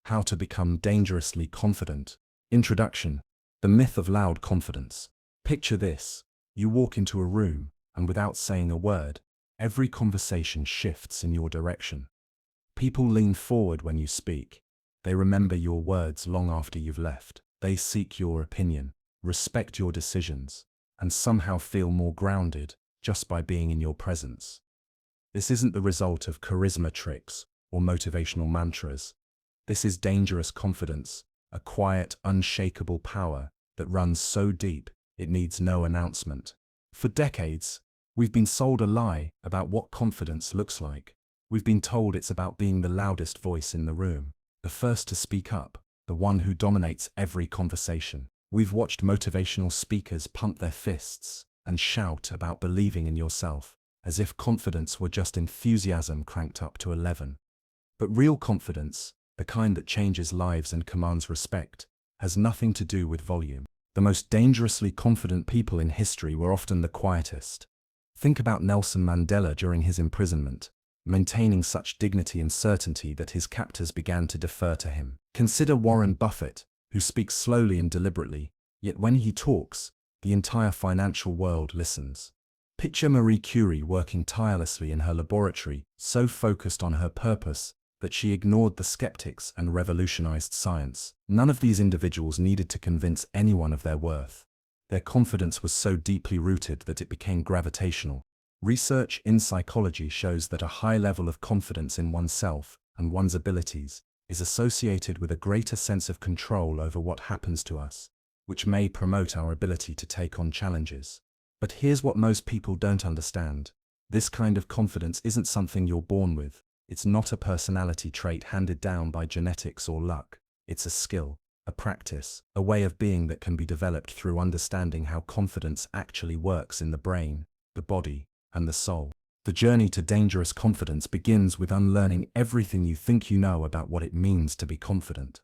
How to become dangerously confident. Introduction. The myth of loud confidence. Picture this. You walk into a room, and without saying a word, every conversation shifts in your direction. People lean forward when you speak. They remember your words long after you've left. They seek your opinion, respect your decisions, and somehow feel more grounded just by being in your presence. This isn't the result of charisma tricks or motivational mantras. This is dangerous confidence, a quiet, unshakable power that runs so deep it needs no announcement. For decades, we've been sold a lie about what confidence looks like. We've been told it's about being the loudest voice in the room, the first to speak up, the one who dominates every conversation. We've watched motivational speakers pump their fists and shout about believing in yourself, as if confidence were just enthusiasm cranked up to 11. But real confidence, the kind that changes lives and commands respect, has nothing to do with volume. The most dangerously confident people in history were often the quietest. Think about Nelson Mandela during his imprisonment, maintaining such dignity and certainty that his captors began to defer to him. Consider Warren Buffett, who speaks slowly and deliberately, yet when he talks, the entire financial world listens. Picture Marie Curie working tirelessly in her laboratory, so focused on her purpose that she ignored the skeptics and revolutionized science. None of these individuals needed to convince anyone of their worth. Their confidence was so deeply rooted that it became gravitational. Research in psychology shows that a high level of confidence in oneself and one's abilities is associated with a greater sense of control over what happens to us, which may promote our ability to take on challenges. But here's what most people don't understand. This kind of confidence isn't something you're born with. It's not a personality trait handed down by genetics or luck. It's a skill, a practice, a way of being that can be developed through understanding how confidence actually works in the brain, the body, and the soul. The journey to dangerous confidence begins with unlearning everything you think you know about what it means to be confident.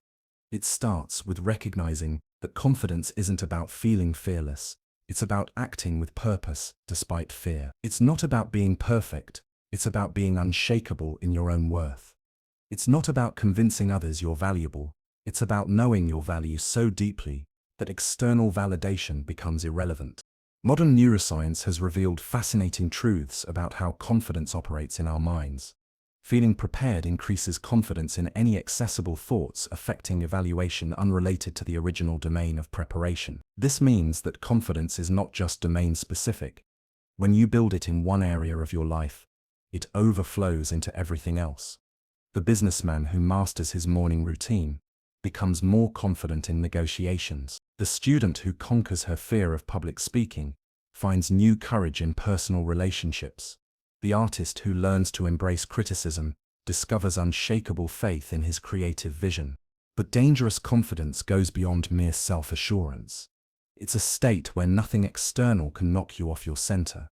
It starts with recognizing that confidence isn't about feeling fearless. It's about acting with purpose despite fear. It's not about being perfect. It's about being unshakable in your own worth. It's not about convincing others you're valuable. It's about knowing your value so deeply that external validation becomes irrelevant. Modern neuroscience has revealed fascinating truths about how confidence operates in our minds. Feeling prepared increases confidence in any accessible thoughts affecting evaluation unrelated to the original domain of preparation. This means that confidence is not just domain-specific. When you build it in one area of your life, it overflows into everything else. The businessman who masters his morning routine becomes more confident in negotiations. The student who conquers her fear of public speaking finds new courage in personal relationships. The artist who learns to embrace criticism discovers unshakable faith in his creative vision. But dangerous confidence goes beyond mere self-assurance. It's a state where nothing external can knock you off your center.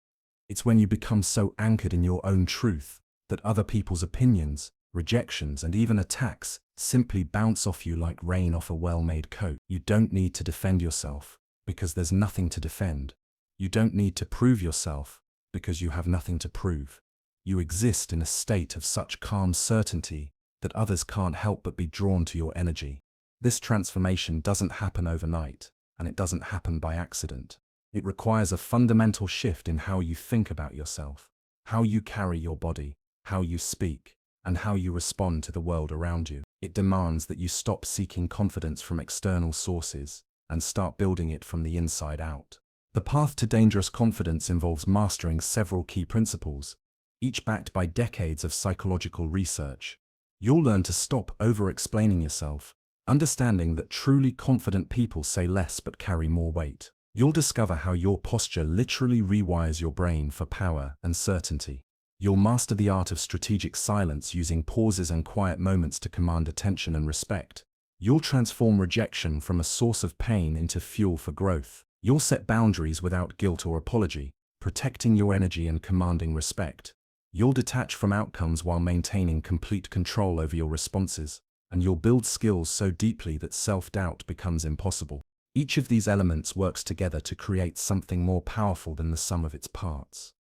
It's when you become so anchored in your own truth that other people's opinions, rejections, and even attacks simply bounce off you like rain off a well-made coat. You don't need to defend yourself because there's nothing to defend. You don't need to prove yourself because you have nothing to prove. You exist in a state of such calm certainty that others can't help but be drawn to your energy. This transformation doesn't happen overnight, and it doesn't happen by accident. It requires a fundamental shift in how you think about yourself, how you carry your body, how you speak, and how you respond to the world around you. It demands that you stop seeking confidence from external sources and start building it from the inside out. The path to dangerous confidence involves mastering several key principles, each backed by decades of psychological research. You'll learn to stop over-explaining yourself, understanding that truly confident people say less but carry more weight. You'll discover how your posture literally rewires your brain for power and certainty. You'll master the art of strategic silence using pauses and quiet moments to command attention and respect. You'll transform rejection from a source of pain into fuel for growth. You'll set boundaries without guilt or apology, protecting your energy and commanding respect. You'll detach from outcomes while maintaining complete control over your responses, and you'll build skills so deeply that self-doubt becomes impossible. Each of these elements works together to create something more powerful than the sum of its parts.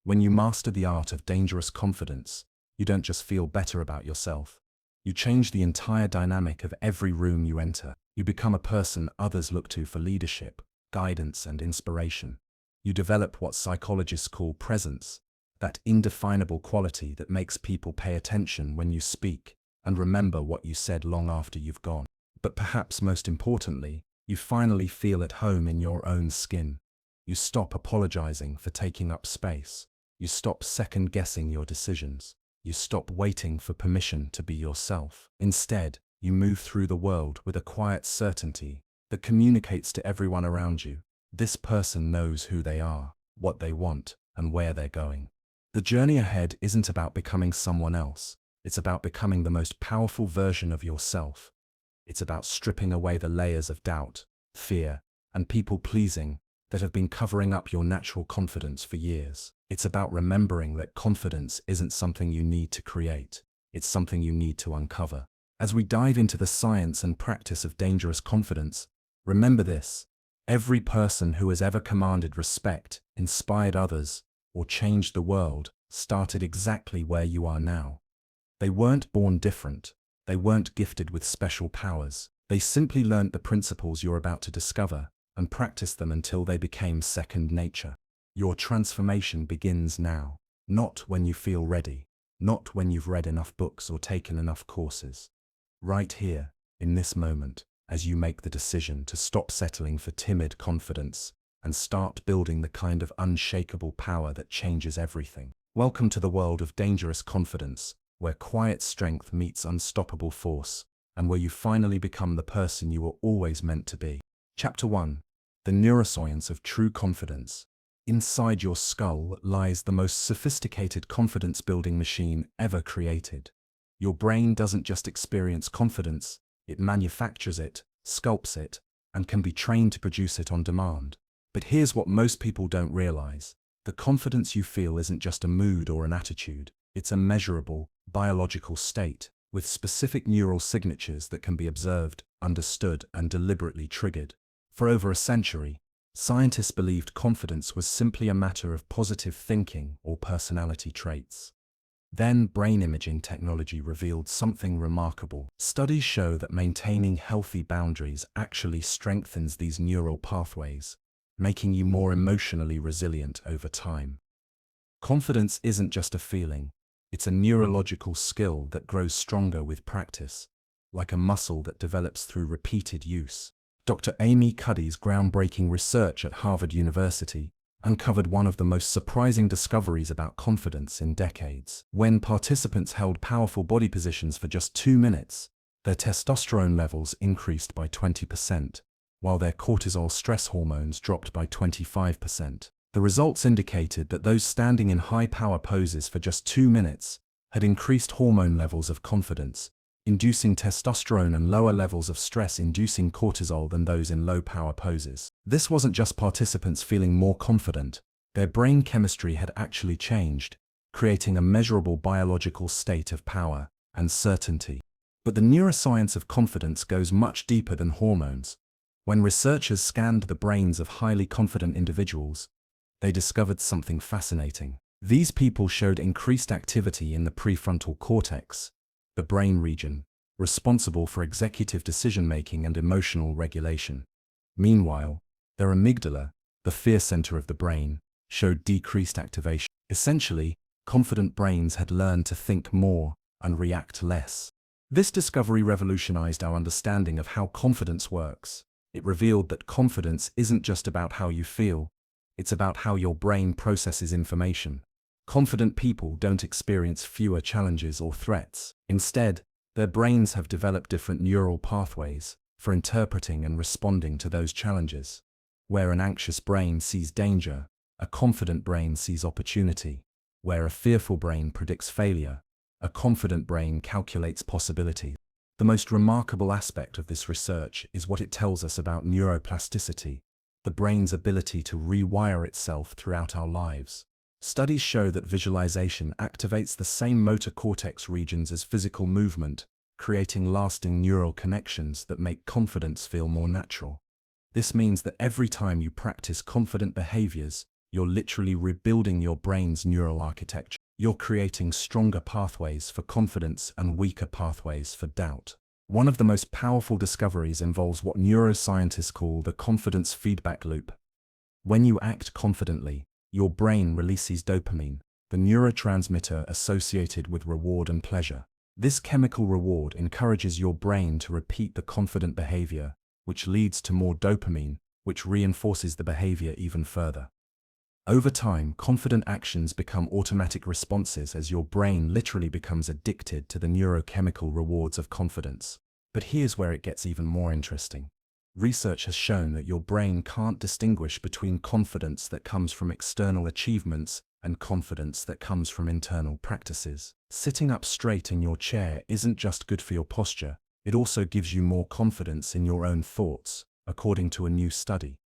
When you master the art of dangerous confidence, you don't just feel better about yourself. You change the entire dynamic of every room you enter. You become a person others look to for leadership, guidance, and inspiration. You develop what psychologists call presence, that indefinable quality that makes people pay attention when you speak and remember what you said long after you've gone. But perhaps most importantly, you finally feel at home in your own skin. You stop apologizing for taking up space. You stop second-guessing your decisions. You stop waiting for permission to be yourself. Instead, you move through the world with a quiet certainty that communicates to everyone around you. This person knows who they are, what they want, and where they're going. The journey ahead isn't about becoming someone else. It's about becoming the most powerful version of yourself. It's about stripping away the layers of doubt, fear, and people-pleasing that have been covering up your natural confidence for years. It's about remembering that confidence isn't something you need to create. It's something you need to uncover. As we dive into the science and practice of dangerous confidence, remember this: every person who has ever commanded respect, inspired others, or changed the world started exactly where you are now. They weren't born different. They weren't gifted with special powers. They simply learned the principles you're about to discover and practiced them until they became second nature. Your transformation begins now, not when you feel ready, not when you've read enough books or taken enough courses. Right here, in this moment, as you make the decision to stop settling for timid confidence and start building the kind of unshakable power that changes everything. Welcome to the world of dangerous confidence, where quiet strength meets unstoppable force, and where you finally become the person you were always meant to be. Chapter 1. The Neuroscience of True Confidence. Inside your skull lies the most sophisticated confidence-building machine ever created. Your brain doesn't just experience confidence, it manufactures it, sculpts it, and can be trained to produce it on demand. But here's what most people don't realize. The confidence you feel isn't just a mood or an attitude. It's a measurable, biological state, with specific neural signatures that can be observed, understood, and deliberately triggered. For over a century, scientists believed confidence was simply a matter of positive thinking or personality traits. Then brain imaging technology revealed something remarkable. Studies show that maintaining healthy boundaries actually strengthens these neural pathways, making you more emotionally resilient over time. Confidence isn't just a feeling. It's a neurological skill that grows stronger with practice, like a muscle that develops through repeated use. Dr. Amy Cuddy's groundbreaking research at Harvard University uncovered one of the most surprising discoveries about confidence in decades. When participants held powerful body positions for just 2 minutes, their testosterone levels increased by 20%, while their cortisol stress hormones dropped by 25%. The results indicated that those standing in high-power poses for just 2 minutes had increased hormone levels of confidence, inducing testosterone, and lower levels of stress, inducing cortisol, than those in low-power poses. This wasn't just participants feeling more confident. Their brain chemistry had actually changed, creating a measurable biological state of power and certainty. But the neuroscience of confidence goes much deeper than hormones. When researchers scanned the brains of highly confident individuals, they discovered something fascinating. These people showed increased activity in the prefrontal cortex, the brain region responsible for executive decision-making and emotional regulation. Meanwhile, their amygdala, the fear center of the brain, showed decreased activation. Essentially, confident brains had learned to think more and react less. This discovery revolutionized our understanding of how confidence works. It revealed that confidence isn't just about how you feel, it's about how your brain processes information. Confident people don't experience fewer challenges or threats. Instead, their brains have developed different neural pathways for interpreting and responding to those challenges. Where an anxious brain sees danger, a confident brain sees opportunity. Where a fearful brain predicts failure, a confident brain calculates possibility. The most remarkable aspect of this research is what it tells us about neuroplasticity, the brain's ability to rewire itself throughout our lives. Studies show that visualization activates the same motor cortex regions as physical movement, creating lasting neural connections that make confidence feel more natural. This means that every time you practice confident behaviors, you're literally rebuilding your brain's neural architecture. you're creating stronger pathways for confidence and weaker pathways for doubt. One of the most powerful discoveries involves what neuroscientists call the confidence feedback loop. When you act confidently, your brain releases dopamine, the neurotransmitter associated with reward and pleasure. This chemical reward encourages your brain to repeat the confident behavior, which leads to more dopamine, which reinforces the behavior even further. Over time, confident actions become automatic responses as your brain literally becomes addicted to the neurochemical rewards of confidence. But here's where it gets even more interesting. Research has shown that your brain can't distinguish between confidence that comes from external achievements and confidence that comes from internal practices. Sitting up straight in your chair isn't just good for your posture, it also gives you more confidence in your own thoughts, according to a new study.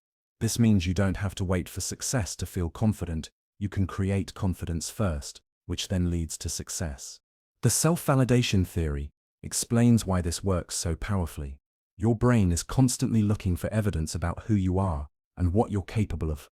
This means you don't have to wait for success to feel confident, you can create confidence first, which then leads to success. The self-validation theory explains why this works so powerfully. Your brain is constantly looking for evidence about who you are and what you're capable of.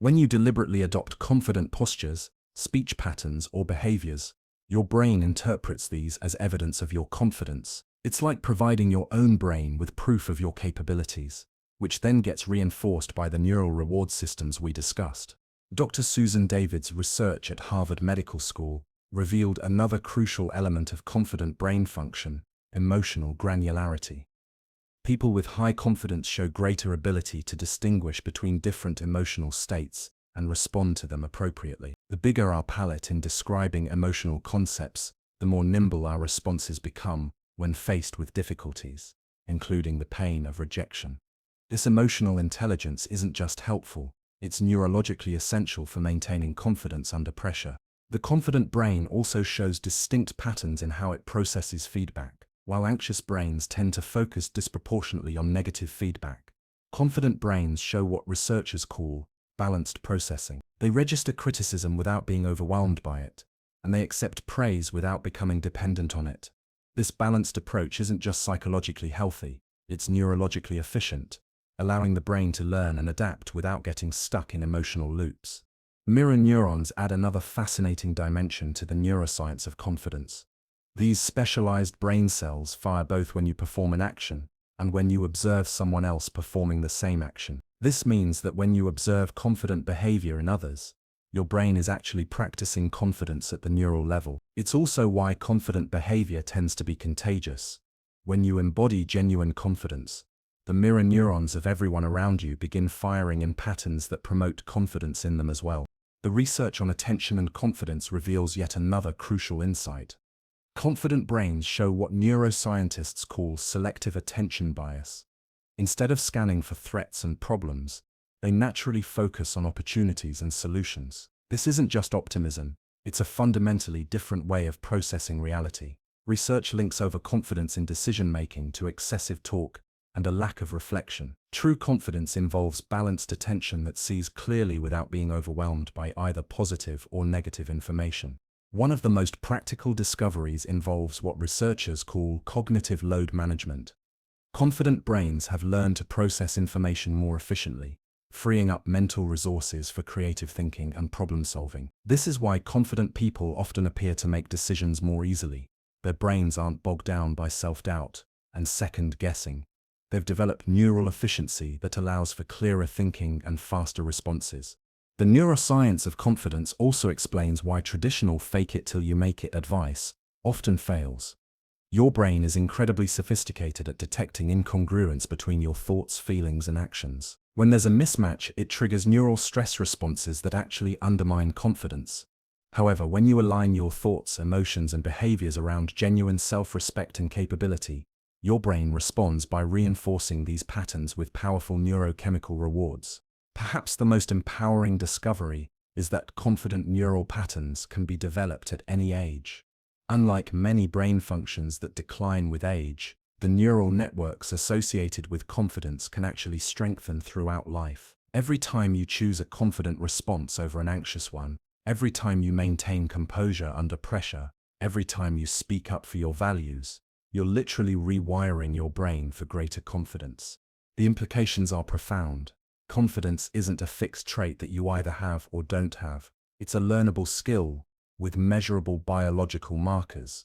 When you deliberately adopt confident postures, speech patterns, or behaviors, your brain interprets these as evidence of your confidence. It's like providing your own brain with proof of your capabilities, which then gets reinforced by the neural reward systems we discussed. Dr. Susan David's research at Harvard Medical School revealed another crucial element of confident brain function: emotional granularity. People with high confidence show greater ability to distinguish between different emotional states and respond to them appropriately. The bigger our palette in describing emotional concepts, the more nimble our responses become when faced with difficulties, including the pain of rejection. This emotional intelligence isn't just helpful, it's neurologically essential for maintaining confidence under pressure. The confident brain also shows distinct patterns in how it processes feedback. While anxious brains tend to focus disproportionately on negative feedback, confident brains show what researchers call balanced processing. They register criticism without being overwhelmed by it, and they accept praise without becoming dependent on it. This balanced approach isn't just psychologically healthy, it's neurologically efficient, allowing the brain to learn and adapt without getting stuck in emotional loops. Mirror neurons add another fascinating dimension to the neuroscience of confidence. These specialized brain cells fire both when you perform an action and when you observe someone else performing the same action. This means that when you observe confident behavior in others, your brain is actually practicing confidence at the neural level. It's also why confident behavior tends to be contagious. When you embody genuine confidence, the mirror neurons of everyone around you begin firing in patterns that promote confidence in them as well. The research on attention and confidence reveals yet another crucial insight. Confident brains show what neuroscientists call selective attention bias. Instead of scanning for threats and problems, they naturally focus on opportunities and solutions. This isn't just optimism, it's a fundamentally different way of processing reality. Research links overconfidence in decision-making to excessive talk and a lack of reflection. True confidence involves balanced attention that sees clearly without being overwhelmed by either positive or negative information. One of the most practical discoveries involves what researchers call cognitive load management. Confident brains have learned to process information more efficiently, freeing up mental resources for creative thinking and problem solving. This is why confident people often appear to make decisions more easily. Their brains aren't bogged down by self-doubt and second-guessing. They've developed neural efficiency that allows for clearer thinking and faster responses. The neuroscience of confidence also explains why traditional fake-it-till-you-make-it advice often fails. Your brain is incredibly sophisticated at detecting incongruence between your thoughts, feelings, and actions. When there's a mismatch, it triggers neural stress responses that actually undermine confidence. However, when you align your thoughts, emotions, and behaviors around genuine self-respect and capability, your brain responds by reinforcing these patterns with powerful neurochemical rewards. Perhaps the most empowering discovery is that confident neural patterns can be developed at any age. Unlike many brain functions that decline with age, the neural networks associated with confidence can actually strengthen throughout life. Every time you choose a confident response over an anxious one, every time you maintain composure under pressure, every time you speak up for your values, you're literally rewiring your brain for greater confidence. The implications are profound. Confidence isn't a fixed trait that you either have or don't have. It's a learnable skill, with measurable biological markers.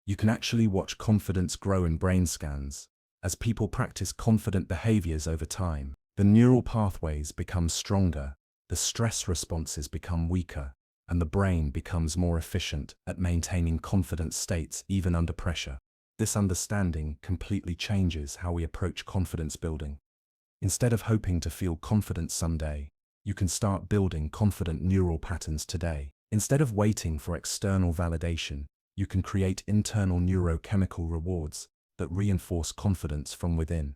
You can actually watch confidence grow in brain scans. As people practice confident behaviors over time, the neural pathways become stronger, the stress responses become weaker, and the brain becomes more efficient at maintaining confident states even under pressure. This understanding completely changes how we approach confidence building. Instead of hoping to feel confident someday, you can start building confident neural patterns today. Instead of waiting for external validation, you can create internal neurochemical rewards that reinforce confidence from within.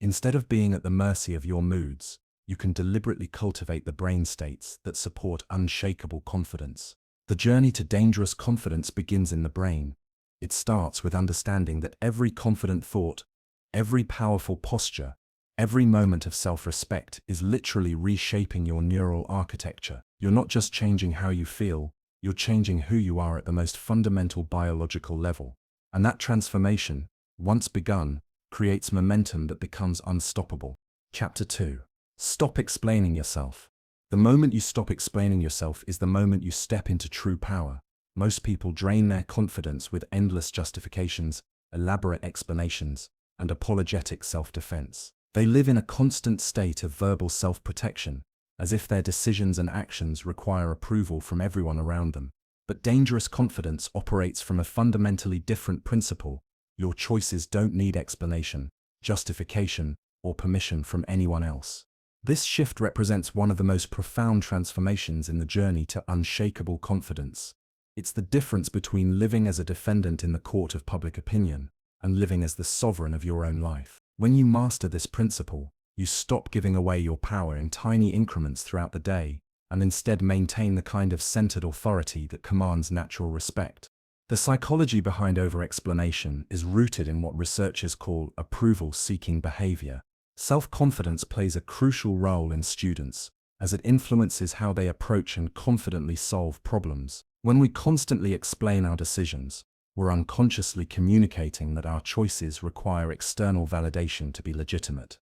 Instead of being at the mercy of your moods, you can deliberately cultivate the brain states that support unshakable confidence. The journey to dangerous confidence begins in the brain. It starts with understanding that every confident thought, every powerful posture, every moment of self-respect is literally reshaping your neural architecture. You're not just changing how you feel, you're changing who you are at the most fundamental biological level. And that transformation, once begun, creates momentum that becomes unstoppable. Chapter 2. Stop explaining yourself. The moment you stop explaining yourself is the moment you step into true power. Most people drain their confidence with endless justifications, elaborate explanations, and apologetic self-defense. They live in a constant state of verbal self-protection, as if their decisions and actions require approval from everyone around them. But dangerous confidence operates from a fundamentally different principle. Your choices don't need explanation, justification, or permission from anyone else. This shift represents one of the most profound transformations in the journey to unshakable confidence. It's the difference between living as a defendant in the court of public opinion and living as the sovereign of your own life. When you master this principle, you stop giving away your power in tiny increments throughout the day and instead maintain the kind of centered authority that commands natural respect. The psychology behind over-explanation is rooted in what researchers call approval-seeking behavior. Self-confidence plays a crucial role in students, as it influences how they approach and confidently solve problems. When we constantly explain our decisions, we're unconsciously communicating that our choices require external validation to be legitimate.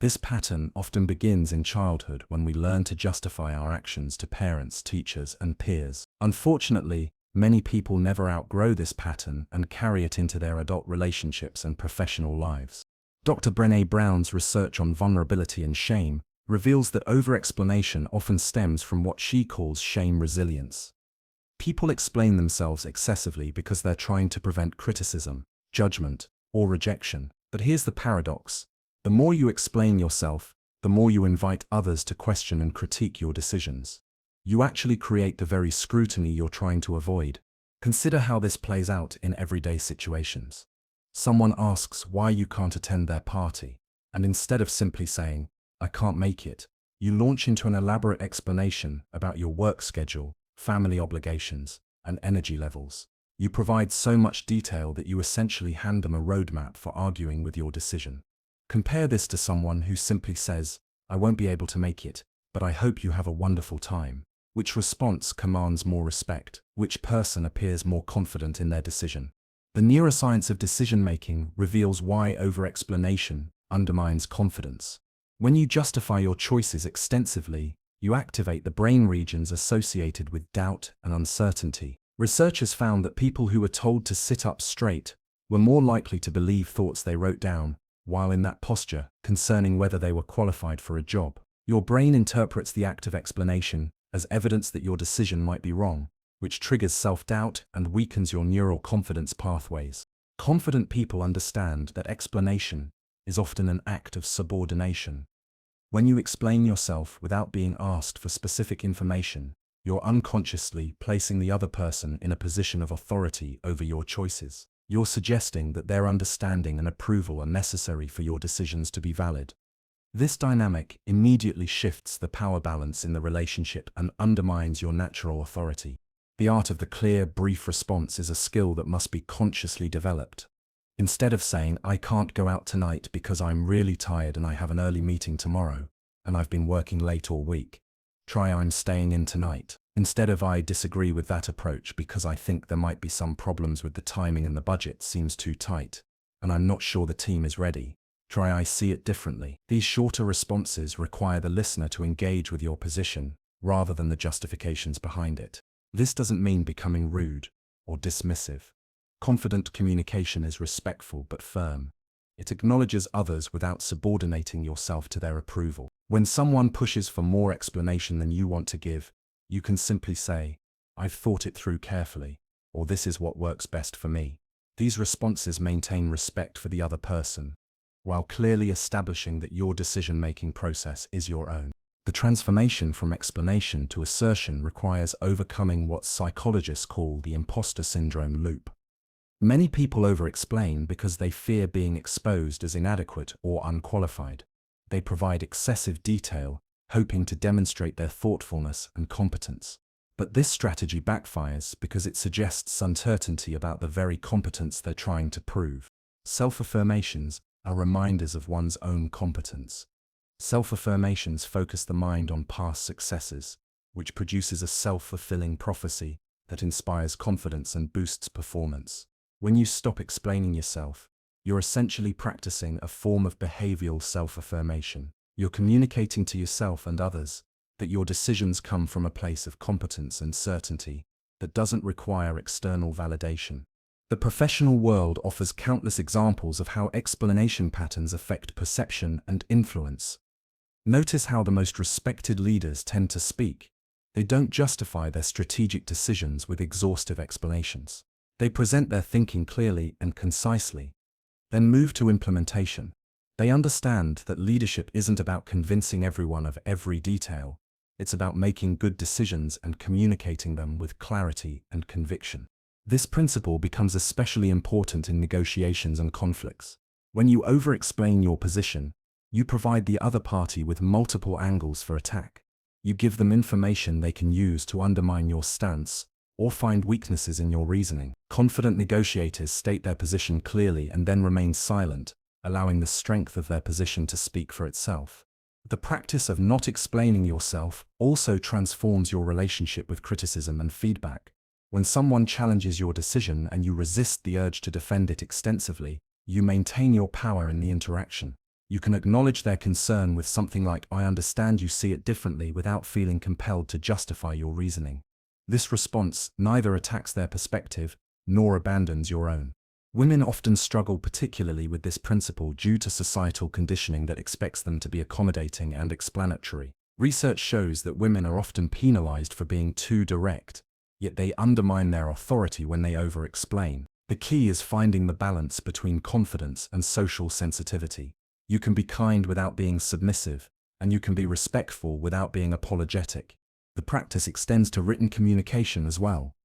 This pattern often begins in childhood when we learn to justify our actions to parents, teachers, and peers. Unfortunately, many people never outgrow this pattern and carry it into their adult relationships and professional lives. Dr. Brené Brown's research on vulnerability and shame reveals that over-explanation often stems from what she calls shame resilience. People explain themselves excessively because they're trying to prevent criticism, judgment, or rejection. But here's the paradox. The more you explain yourself, the more you invite others to question and critique your decisions. You actually create the very scrutiny you're trying to avoid. Consider how this plays out in everyday situations. Someone asks why you can't attend their party, and instead of simply saying, "I can't make it," you launch into an elaborate explanation about your work schedule, family obligations, and energy levels. You provide so much detail that you essentially hand them a roadmap for arguing with your decision. Compare this to someone who simply says, "I won't be able to make it, but I hope you have a wonderful time." Which response commands more respect? Which person appears more confident in their decision? The neuroscience of decision-making reveals why over-explanation undermines confidence. When you justify your choices extensively, you activate the brain regions associated with doubt and uncertainty. Researchers found that people who were told to sit up straight were more likely to believe thoughts they wrote down, while in that posture, concerning whether they were qualified for a job. Your brain interprets the act of explanation as evidence that your decision might be wrong, which triggers self-doubt and weakens your neural confidence pathways. Confident people understand that explanation is often an act of subordination. When you explain yourself without being asked for specific information, you're unconsciously placing the other person in a position of authority over your choices. You're suggesting that their understanding and approval are necessary for your decisions to be valid. This dynamic immediately shifts the power balance in the relationship and undermines your natural authority. The art of the clear, brief response is a skill that must be consciously developed. Instead of saying, "I can't go out tonight because I'm really tired and I have an early meeting tomorrow, and I've been working late all week," try, "I'm staying in tonight." Instead of, "I disagree with that approach because I think there might be some problems with the timing and the budget seems too tight, and I'm not sure the team is ready," try, "I see it differently." These shorter responses require the listener to engage with your position rather than the justifications behind it. This doesn't mean becoming rude or dismissive. Confident communication is respectful but firm. It acknowledges others without subordinating yourself to their approval. When someone pushes for more explanation than you want to give, you can simply say, "I've thought it through carefully," or "This is what works best for me." These responses maintain respect for the other person, while clearly establishing that your decision-making process is your own. The transformation from explanation to assertion requires overcoming what psychologists call the imposter syndrome loop. Many people over-explain because they fear being exposed as inadequate or unqualified. They provide excessive detail, hoping to demonstrate their thoughtfulness and competence. But this strategy backfires because it suggests uncertainty about the very competence they're trying to prove. Self-affirmations are reminders of one's own competence. Self-affirmations focus the mind on past successes, which produces a self-fulfilling prophecy that inspires confidence and boosts performance. When you stop explaining yourself, you're essentially practicing a form of behavioral self-affirmation. You're communicating to yourself and others that your decisions come from a place of competence and certainty that doesn't require external validation. The professional world offers countless examples of how explanation patterns affect perception and influence. Notice how the most respected leaders tend to speak. They don't justify their strategic decisions with exhaustive explanations. They present their thinking clearly and concisely, then move to implementation. They understand that leadership isn't about convincing everyone of every detail. It's about making good decisions and communicating them with clarity and conviction. This principle becomes especially important in negotiations and conflicts. When you over-explain your position, you provide the other party with multiple angles for attack. You give them information they can use to undermine your stance or find weaknesses in your reasoning. Confident negotiators state their position clearly and then remain silent, allowing the strength of their position to speak for itself. The practice of not explaining yourself also transforms your relationship with criticism and feedback. When someone challenges your decision and you resist the urge to defend it extensively, you maintain your power in the interaction. You can acknowledge their concern with something like, "I understand you see it differently," without feeling compelled to justify your reasoning. This response neither attacks their perspective nor abandons your own. Women often struggle particularly with this principle due to societal conditioning that expects them to be accommodating and explanatory. Research shows that women are often penalized for being too direct, yet they undermine their authority when they over-explain. The key is finding the balance between confidence and social sensitivity. You can be kind without being submissive, and you can be respectful without being apologetic. The practice extends to written communication as well.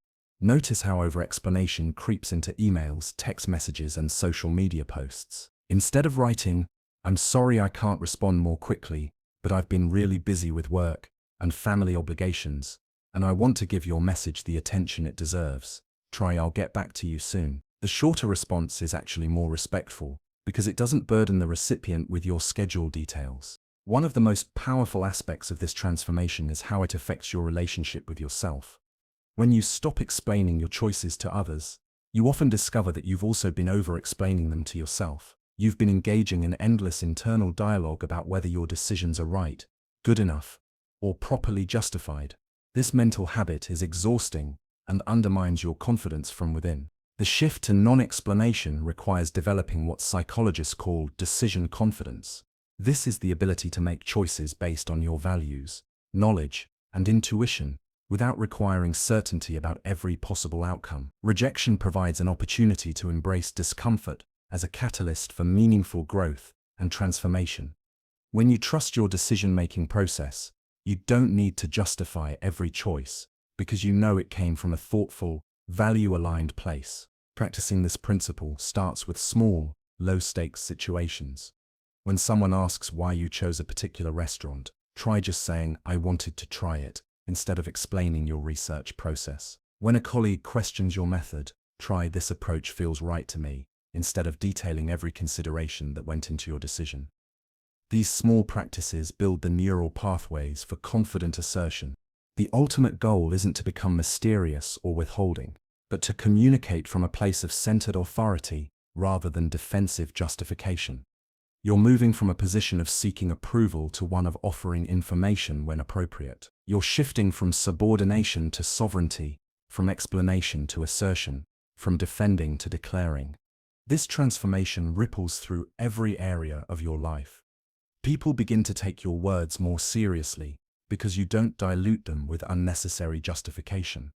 Notice how over-explanation creeps into emails, text messages, and social media posts. Instead of writing, "I'm sorry I can't respond more quickly, but I've been really busy with work and family obligations, and I want to give your message the attention it deserves. Try, I'll get back to you soon." The shorter response is actually more respectful because it doesn't burden the recipient with your schedule details. One of the most powerful aspects of this transformation is how it affects your relationship with yourself. When you stop explaining your choices to others, you often discover that you've also been over-explaining them to yourself. You've been engaging in endless internal dialogue about whether your decisions are right, good enough, or properly justified. This mental habit is exhausting and undermines your confidence from within. The shift to non-explanation requires developing what psychologists call decision confidence. This is the ability to make choices based on your values, knowledge, and intuition, without requiring certainty about every possible outcome. Rejection provides an opportunity to embrace discomfort as a catalyst for meaningful growth and transformation. When you trust your decision-making process, you don't need to justify every choice because you know it came from a thoughtful, value-aligned place. Practicing this principle starts with small, low-stakes situations. When someone asks why you chose a particular restaurant, try just saying, "I wanted to try it," instead of explaining your research process. When a colleague questions your method, try, "This approach feels right to me," instead of detailing every consideration that went into your decision. These small practices build the neural pathways for confident assertion. The ultimate goal isn't to become mysterious or withholding, but to communicate from a place of centered authority rather than defensive justification. You're moving from a position of seeking approval to one of offering information when appropriate. You're shifting from subordination to sovereignty, from explanation to assertion, from defending to declaring. This transformation ripples through every area of your life. People begin to take your words more seriously because you don't dilute them with unnecessary justification.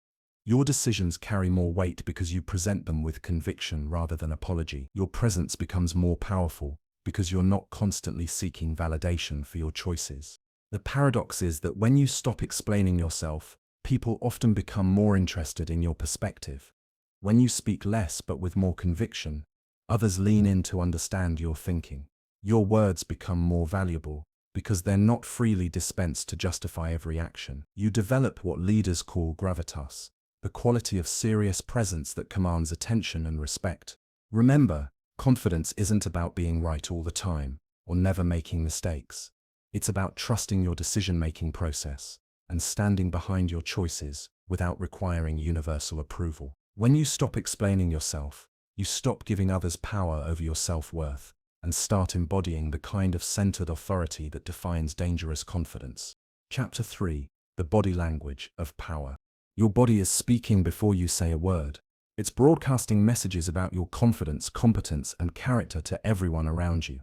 Your decisions carry more weight because you present them with conviction rather than apology. Your presence becomes more powerful because you're not constantly seeking validation for your choices. The paradox is that when you stop explaining yourself, people often become more interested in your perspective. When you speak less but with more conviction, others lean in to understand your thinking. Your words become more valuable because they're not freely dispensed to justify every action. You develop what leaders call gravitas, the quality of serious presence that commands attention and respect. Remember, confidence isn't about being right all the time or never making mistakes. It's about trusting your decision-making process and standing behind your choices without requiring universal approval. When you stop explaining yourself, you stop giving others power over your self-worth and start embodying the kind of centered authority that defines dangerous confidence. Chapter 3: The Body Language of Power. Your body is speaking before you say a word. It's broadcasting messages about your confidence, competence, and character to everyone around you.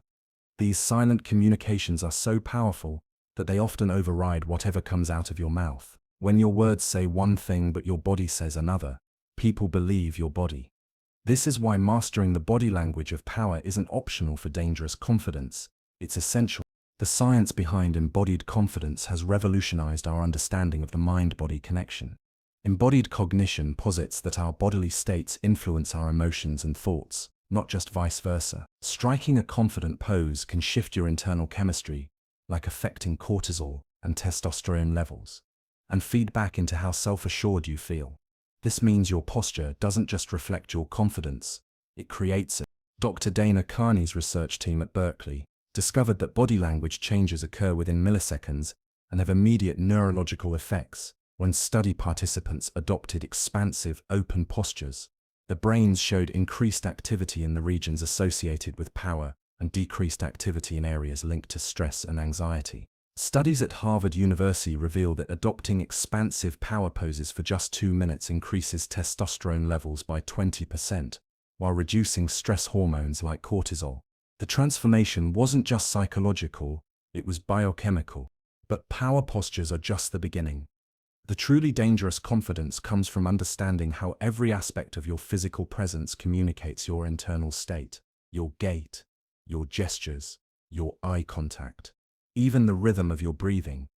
These silent communications are so powerful that they often override whatever comes out of your mouth. When your words say one thing but your body says another, people believe your body. This is why mastering the body language of power isn't optional for dangerous confidence, it's essential. The science behind embodied confidence has revolutionized our understanding of the mind-body connection. Embodied cognition posits that our bodily states influence our emotions and thoughts, not just vice versa. Striking a confident pose can shift your internal chemistry, like affecting cortisol and testosterone levels, and feed back into how self-assured you feel. This means your posture doesn't just reflect your confidence, it creates it. Dr. Dana Carney's research team at Berkeley discovered that body language changes occur within milliseconds and have immediate neurological effects. When study participants adopted expansive, open postures, the brains showed increased activity in the regions associated with power and decreased activity in areas linked to stress and anxiety. Studies at Harvard University reveal that adopting expansive power poses for just 2 minutes increases testosterone levels by 20%, while reducing stress hormones like cortisol. The transformation wasn't just psychological, it was biochemical. But power postures are just the beginning. The truly dangerous confidence comes from understanding how every aspect of your physical presence communicates your internal state, your gait, your gestures, your eye contact, even the rhythm of your breathing.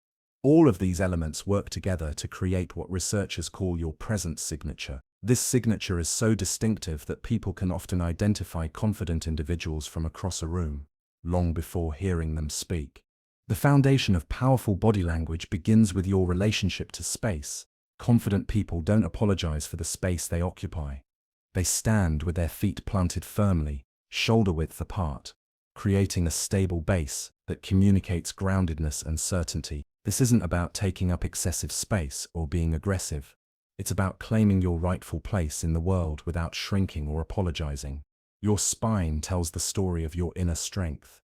All of these elements work together to create what researchers call your presence signature. This signature is so distinctive that people can often identify confident individuals from across a room, long before hearing them speak. The foundation of powerful body language begins with your relationship to space. Confident people don't apologize for the space they occupy. They stand with their feet planted firmly, shoulder-width apart, creating a stable base that communicates groundedness and certainty. This isn't about taking up excessive space or being aggressive. It's about claiming your rightful place in the world without shrinking or apologizing. Your spine tells the story of your inner strength.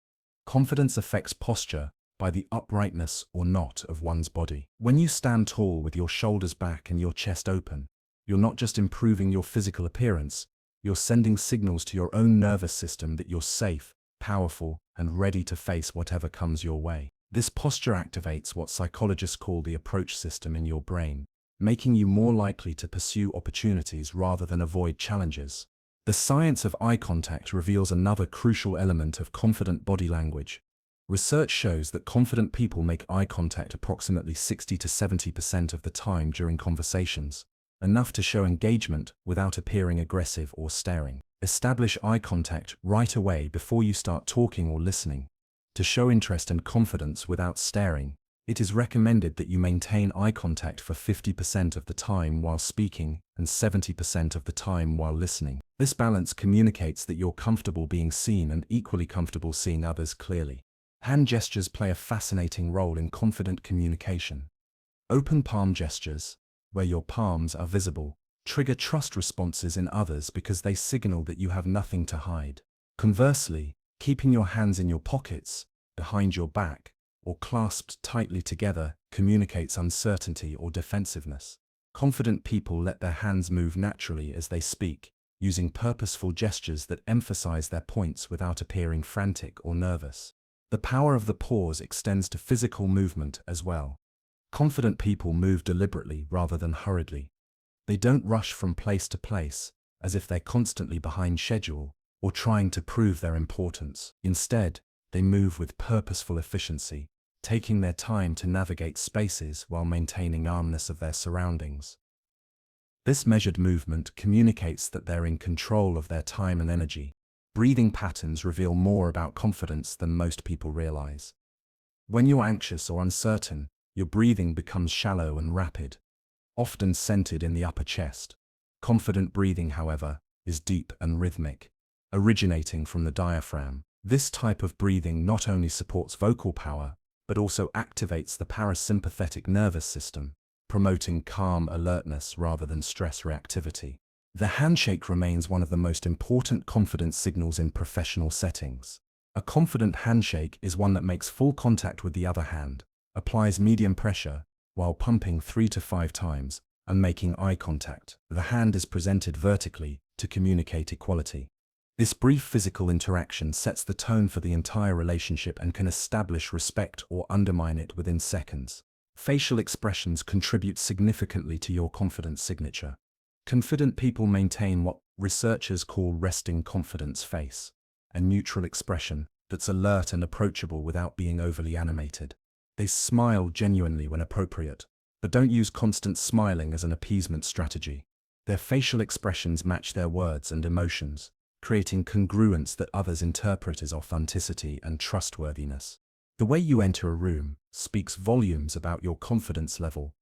Confidence affects posture by the uprightness or not of one's body. When you stand tall with your shoulders back and your chest open, you're not just improving your physical appearance, you're sending signals to your own nervous system that you're safe, powerful, and ready to face whatever comes your way. This posture activates what psychologists call the approach system in your brain, making you more likely to pursue opportunities rather than avoid challenges. The science of eye contact reveals another crucial element of confident body language. Research shows that confident people make eye contact approximately 60 to 70% of the time during conversations, enough to show engagement without appearing aggressive or staring. Establish eye contact right away before you start talking or listening. To show interest and confidence without staring, it is recommended that you maintain eye contact for 50% of the time while speaking and 70% of the time while listening. This balance communicates that you're comfortable being seen and equally comfortable seeing others clearly. Hand gestures play a fascinating role in confident communication. Open palm gestures, where your palms are visible, trigger trust responses in others because they signal that you have nothing to hide. Conversely, Keeping your hands in your pockets, behind your back, or clasped tightly together communicates uncertainty or defensiveness. Confident people let their hands move naturally as they speak, using purposeful gestures that emphasize their points without appearing frantic or nervous. The power of the pause extends to physical movement as well. Confident people move deliberately rather than hurriedly. They don't rush from place to place, as if they're constantly behind schedule or trying to prove their importance. Instead, they move with purposeful efficiency, taking their time to navigate spaces while maintaining calmness of their surroundings. This measured movement communicates that they're in control of their time and energy. Breathing patterns reveal more about confidence than most people realize. When you're anxious or uncertain, your breathing becomes shallow and rapid, often centered in the upper chest. Confident breathing, however, is deep and rhythmic, originating from the diaphragm. This type of breathing not only supports vocal power, but also activates the parasympathetic nervous system, promoting calm alertness rather than stress reactivity. The handshake remains one of the most important confidence signals in professional settings. A confident handshake is one that makes full contact with the other hand, applies medium pressure, while pumping 3 to 5 times, and making eye contact. The hand is presented vertically to communicate equality. This brief physical interaction sets the tone for the entire relationship and can establish respect or undermine it within seconds. Facial expressions contribute significantly to your confidence signature. Confident people maintain what researchers call resting confidence face, a neutral expression that's alert and approachable without being overly animated. They smile genuinely when appropriate, but don't use constant smiling as an appeasement strategy. Their facial expressions match their words and emotions, creating congruence that others interpret as authenticity and trustworthiness. The way you enter a room speaks volumes about your confidence level.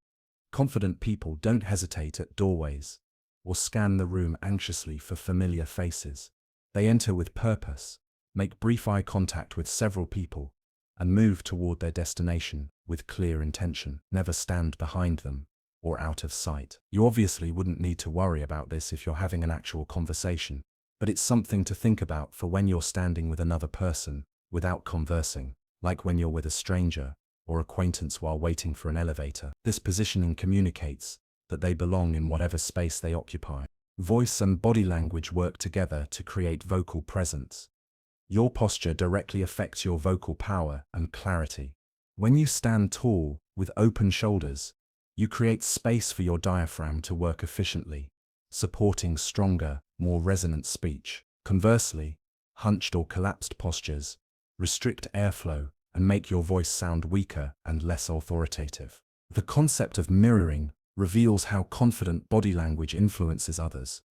Confident people don't hesitate at doorways or scan the room anxiously for familiar faces. They enter with purpose, make brief eye contact with several people, and move toward their destination with clear intention. Never stand behind them or out of sight. You obviously wouldn't need to worry about this if you're having an actual conversation, but it's something to think about for when you're standing with another person without conversing, like when you're with a stranger or acquaintance while waiting for an elevator. This positioning communicates that they belong in whatever space they occupy. Voice and body language work together to create vocal presence. Your posture directly affects your vocal power and clarity. When you stand tall, with open shoulders, you create space for your diaphragm to work efficiently, supporting stronger, more resonant speech. Conversely, hunched or collapsed postures restrict airflow and make your voice sound weaker and less authoritative. The concept of mirroring reveals how confident body language influences others.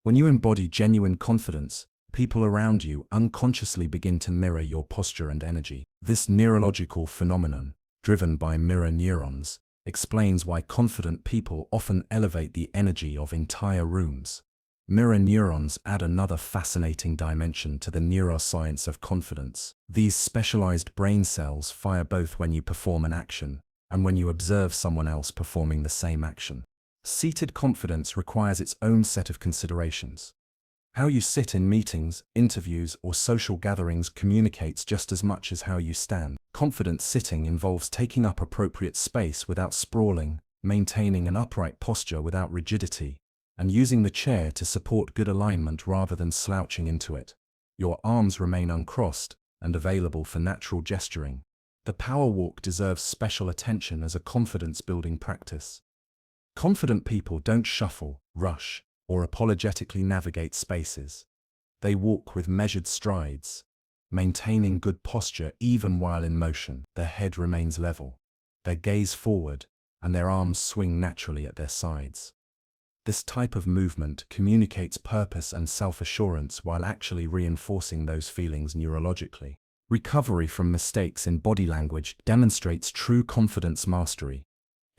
When you embody genuine confidence, people around you unconsciously begin to mirror your posture and energy. This neurological phenomenon, driven by mirror neurons, explains why confident people often elevate the energy of entire rooms. Mirror neurons add another fascinating dimension to the neuroscience of confidence. These specialized brain cells fire both when you perform an action and when you observe someone else performing the same action. Seated confidence requires its own set of considerations. How you sit in meetings, interviews, or social gatherings communicates just as much as how you stand. Confident sitting involves taking up appropriate space without sprawling, maintaining an upright posture without rigidity, and using the chair to support good alignment rather than slouching into it. Your arms remain uncrossed and available for natural gesturing. The power walk deserves special attention as a confidence-building practice. Confident people don't shuffle, rush, or apologetically navigate spaces. They walk with measured strides, maintaining good posture even while in motion. Their head remains level, their gaze forward, and their arms swing naturally at their sides. This type of movement communicates purpose and self-assurance while actually reinforcing those feelings neurologically. Recovery from mistakes in body language demonstrates true confidence mastery.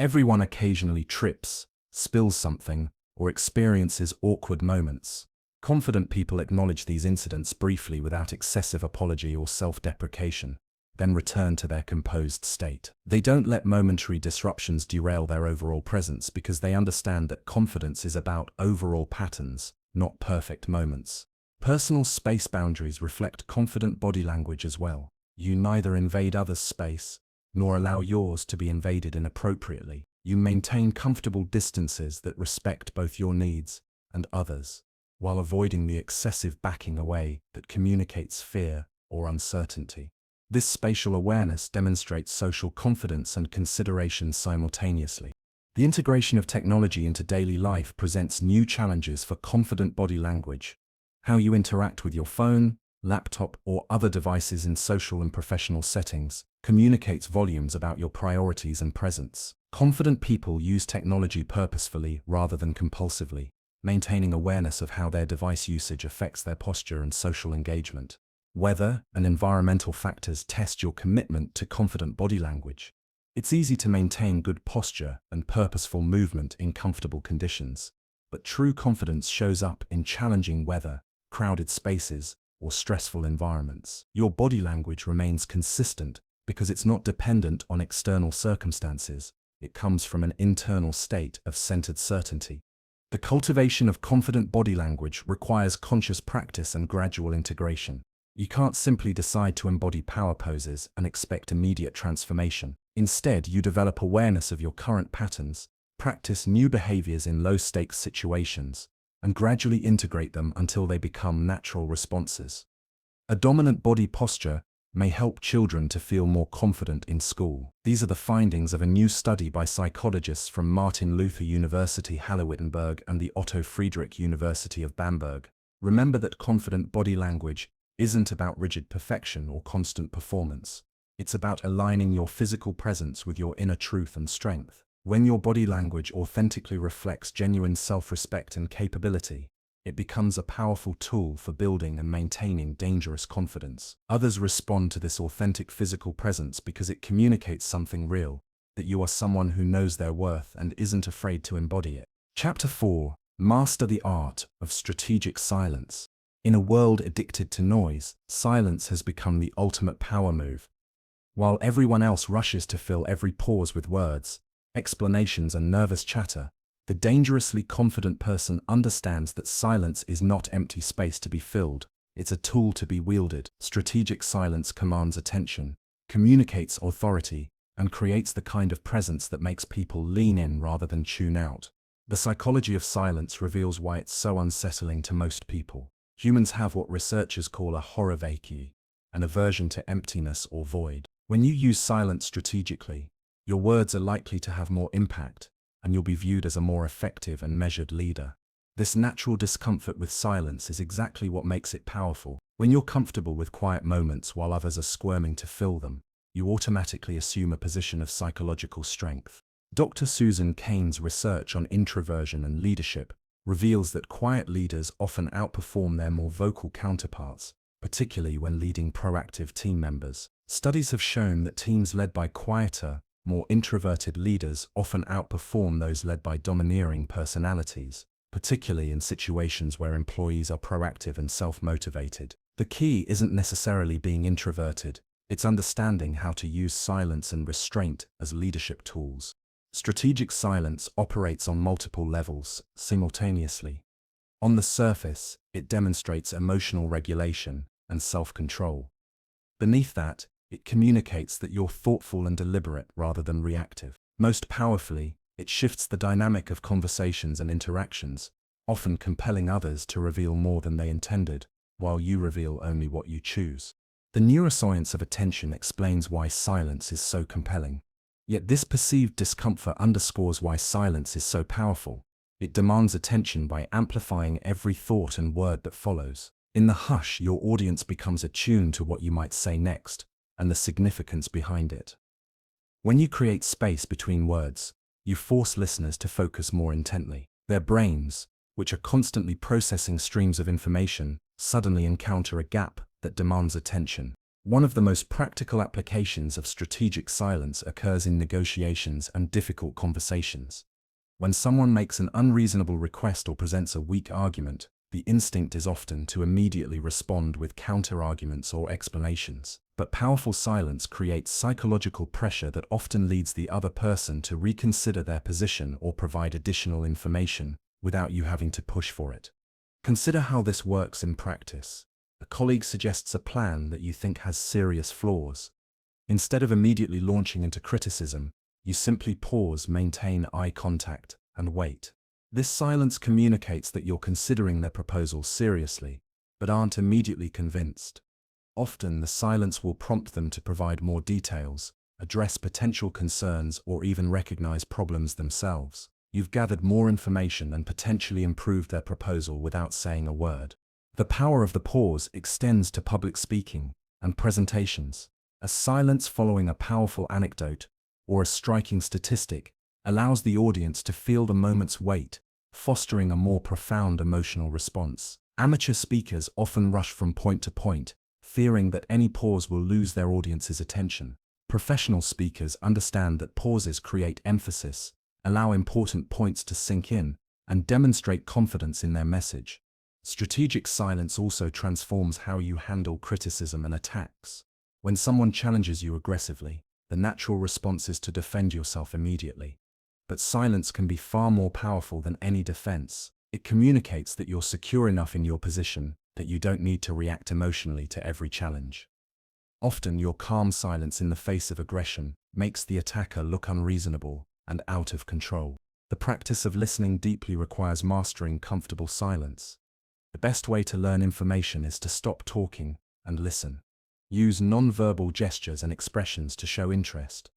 Everyone occasionally trips, spills something, or experiences awkward moments. Confident people acknowledge these incidents briefly without excessive apology or self-deprecation, then return to their composed state. They don't let momentary disruptions derail their overall presence because they understand that confidence is about overall patterns, not perfect moments. Personal space boundaries reflect confident body language as well. You neither invade others' space, nor allow yours to be invaded inappropriately. You maintain comfortable distances that respect both your needs and others, while avoiding the excessive backing away that communicates fear or uncertainty. This spatial awareness demonstrates social confidence and consideration simultaneously. The integration of technology into daily life presents new challenges for confident body language. How you interact with your phone, laptop, or other devices in social and professional settings communicates volumes about your priorities and presence. Confident people use technology purposefully rather than compulsively, maintaining awareness of how their device usage affects their posture and social engagement. Weather and environmental factors test your commitment to confident body language. It's easy to maintain good posture and purposeful movement in comfortable conditions, but true confidence shows up in challenging weather, crowded spaces, or stressful environments. Your body language remains consistent because it's not dependent on external circumstances. It comes from an internal state of centered certainty. The cultivation of confident body language requires conscious practice and gradual integration. You can't simply decide to embody power poses and expect immediate transformation. Instead, you develop awareness of your current patterns, practice new behaviors in low-stakes situations, and gradually integrate them until they become natural responses. A dominant body posture may help children to feel more confident in school. These are the findings of a new study by psychologists from Martin Luther University Halle-Wittenberg and the Otto Friedrich University of Bamberg. Remember that confident body language isn't about rigid perfection or constant performance. It's about aligning your physical presence with your inner truth and strength. When your body language authentically reflects genuine self-respect and capability, it becomes a powerful tool for building and maintaining dangerous confidence. Others respond to this authentic physical presence because it communicates something real, that you are someone who knows their worth and isn't afraid to embody it. Chapter 4. Master the art of strategic silence. In a world addicted to noise, silence has become the ultimate power move. While everyone else rushes to fill every pause with words, explanations, and nervous chatter, the dangerously confident person understands that silence is not empty space to be filled. It's a tool to be wielded. Strategic silence commands attention, communicates authority, and creates the kind of presence that makes people lean in rather than tune out. The psychology of silence reveals why it's so unsettling to most people. Humans have what researchers call a horrorvakie, an aversion to emptiness or void. When you use silence strategically, your words are likely to have more impact, and you'll be viewed as a more effective and measured leader. This natural discomfort with silence is exactly what makes it powerful. When you're comfortable with quiet moments while others are squirming to fill them, you automatically assume a position of psychological strength. Dr. Susan Cain's research on introversion and leadership reveals that quiet leaders often outperform their more vocal counterparts, particularly when leading proactive team members. Studies have shown that teams led by quieter, more introverted leaders often outperform those led by domineering personalities, particularly in situations where employees are proactive and self-motivated. The key isn't necessarily being introverted, it's understanding how to use silence and restraint as leadership tools. Strategic silence operates on multiple levels simultaneously. On the surface, it demonstrates emotional regulation and self-control. Beneath that, it communicates that you're thoughtful and deliberate rather than reactive. Most powerfully, it shifts the dynamic of conversations and interactions, often compelling others to reveal more than they intended, while you reveal only what you choose. The neuroscience of attention explains why silence is so compelling. Yet this perceived discomfort underscores why silence is so powerful. It demands attention by amplifying every thought and word that follows. In the hush, your audience becomes attuned to what you might say next, and the significance behind it. When you create space between words, you force listeners to focus more intently. Their brains, which are constantly processing streams of information, suddenly encounter a gap that demands attention. One of the most practical applications of strategic silence occurs in negotiations and difficult conversations. When someone makes an unreasonable request or presents a weak argument, the instinct is often to immediately respond with counter-arguments or explanations. But powerful silence creates psychological pressure that often leads the other person to reconsider their position or provide additional information without you having to push for it. Consider how this works in practice. A colleague suggests a plan that you think has serious flaws. Instead of immediately launching into criticism, you simply pause, maintain eye contact, and wait. This silence communicates that you're considering their proposal seriously, but aren't immediately convinced. Often, the silence will prompt them to provide more details, address potential concerns, or even recognize problems themselves. You've gathered more information and potentially improved their proposal without saying a word. The power of the pause extends to public speaking and presentations. A silence following a powerful anecdote or a striking statistic allows the audience to feel the moment's weight, fostering a more profound emotional response. Amateur speakers often rush from point to point, fearing that any pause will lose their audience's attention. Professional speakers understand that pauses create emphasis, allow important points to sink in, and demonstrate confidence in their message. Strategic silence also transforms how you handle criticism and attacks. When someone challenges you aggressively, the natural response is to defend yourself immediately. But silence can be far more powerful than any defense. It communicates that you're secure enough in your position that you don't need to react emotionally to every challenge. Often, your calm silence in the face of aggression makes the attacker look unreasonable and out of control. The practice of listening deeply requires mastering comfortable silence. The best way to learn information is to stop talking and listen. Use non-verbal gestures and expressions to show interest,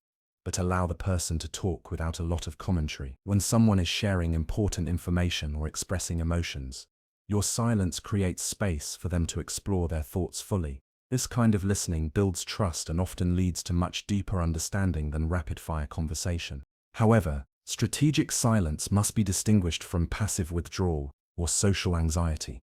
but allow the person to talk without a lot of commentary. When someone is sharing important information or expressing emotions, your silence creates space for them to explore their thoughts fully. This kind of listening builds trust and often leads to much deeper understanding than rapid-fire conversation. However, strategic silence must be distinguished from passive withdrawal or social anxiety.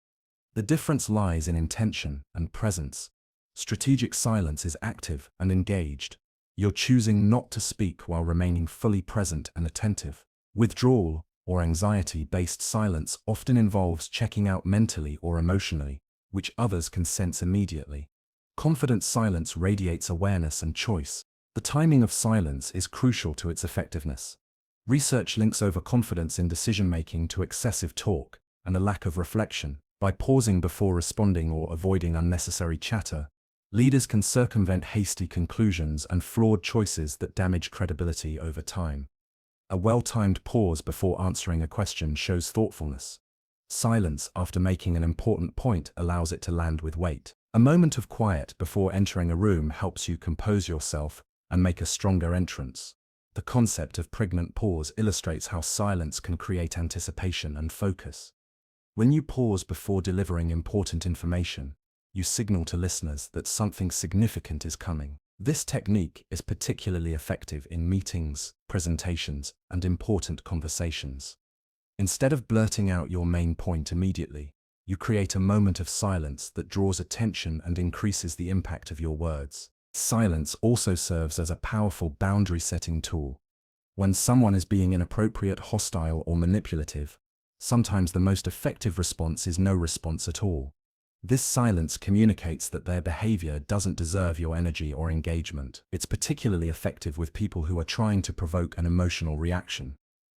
The difference lies in intention and presence. Strategic silence is active and engaged. You're choosing not to speak while remaining fully present and attentive. Withdrawal or anxiety-based silence often involves checking out mentally or emotionally, which others can sense immediately. Confident silence radiates awareness and choice. The timing of silence is crucial to its effectiveness. Research links overconfidence in decision-making to excessive talk and a lack of reflection. By pausing before responding or avoiding unnecessary chatter, leaders can circumvent hasty conclusions and flawed choices that damage credibility over time. A well-timed pause before answering a question shows thoughtfulness. Silence after making an important point allows it to land with weight. A moment of quiet before entering a room helps you compose yourself and make a stronger entrance. The concept of pregnant pause illustrates how silence can create anticipation and focus. When you pause before delivering important information, you signal to listeners that something significant is coming. This technique is particularly effective in meetings, presentations, and important conversations. Instead of blurting out your main point immediately, you create a moment of silence that draws attention and increases the impact of your words. Silence also serves as a powerful boundary-setting tool. When someone is being inappropriate, hostile, or manipulative, sometimes the most effective response is no response at all. This silence communicates that their behavior doesn't deserve your energy or engagement. It's particularly effective with people who are trying to provoke an emotional reaction.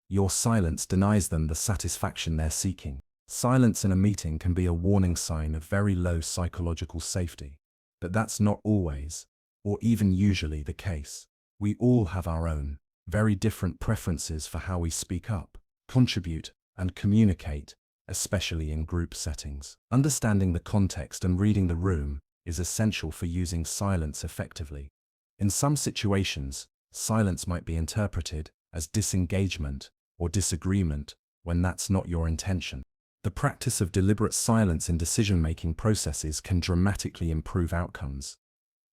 Your silence denies them the satisfaction they're seeking. Silence in a meeting can be a warning sign of very low psychological safety. But that's not always, or even usually, the case. We all have our own, very different preferences for how we speak up, contribute, and communicate, especially in group settings. Understanding the context and reading the room is essential for using silence effectively. In some situations, silence might be interpreted as disengagement or disagreement when that's not your intention. The practice of deliberate silence in decision-making processes can dramatically improve outcomes.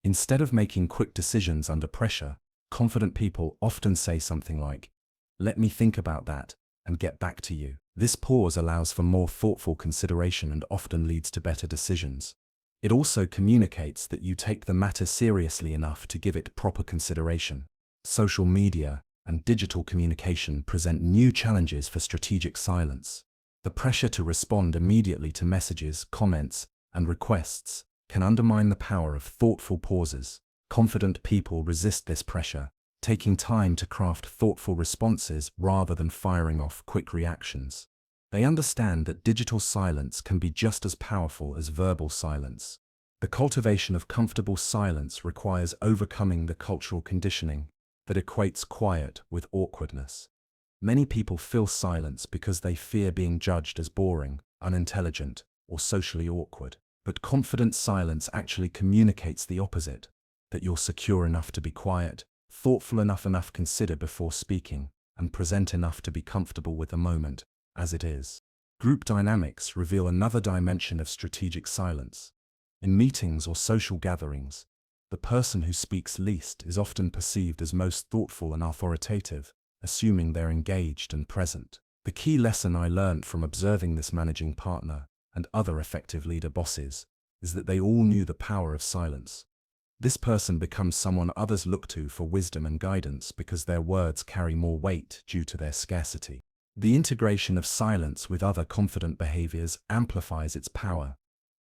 Instead of making quick decisions under pressure, confident people often say something like, "Let me think about that and get back to you." This pause allows for more thoughtful consideration and often leads to better decisions. It also communicates that you take the matter seriously enough to give it proper consideration. Social media and digital communication present new challenges for strategic silence. The pressure to respond immediately to messages, comments, and requests can undermine the power of thoughtful pauses. Confident people resist this pressure, taking time to craft thoughtful responses rather than firing off quick reactions. They understand that digital silence can be just as powerful as verbal silence. The cultivation of comfortable silence requires overcoming the cultural conditioning that equates quiet with awkwardness. Many people fill silence because they fear being judged as boring, unintelligent, or socially awkward. But confident silence actually communicates the opposite, that you're secure enough to be quiet, thoughtful enough consider before speaking, and present enough to be comfortable with the moment, as it is. Group dynamics reveal another dimension of strategic silence. In meetings or social gatherings, the person who speaks least is often perceived as most thoughtful and authoritative, assuming they're engaged and present. The key lesson I learned from observing this managing partner and other effective leader bosses is that they all knew the power of silence. This person becomes someone others look to for wisdom and guidance because their words carry more weight due to their scarcity. The integration of silence with other confident behaviors amplifies its power.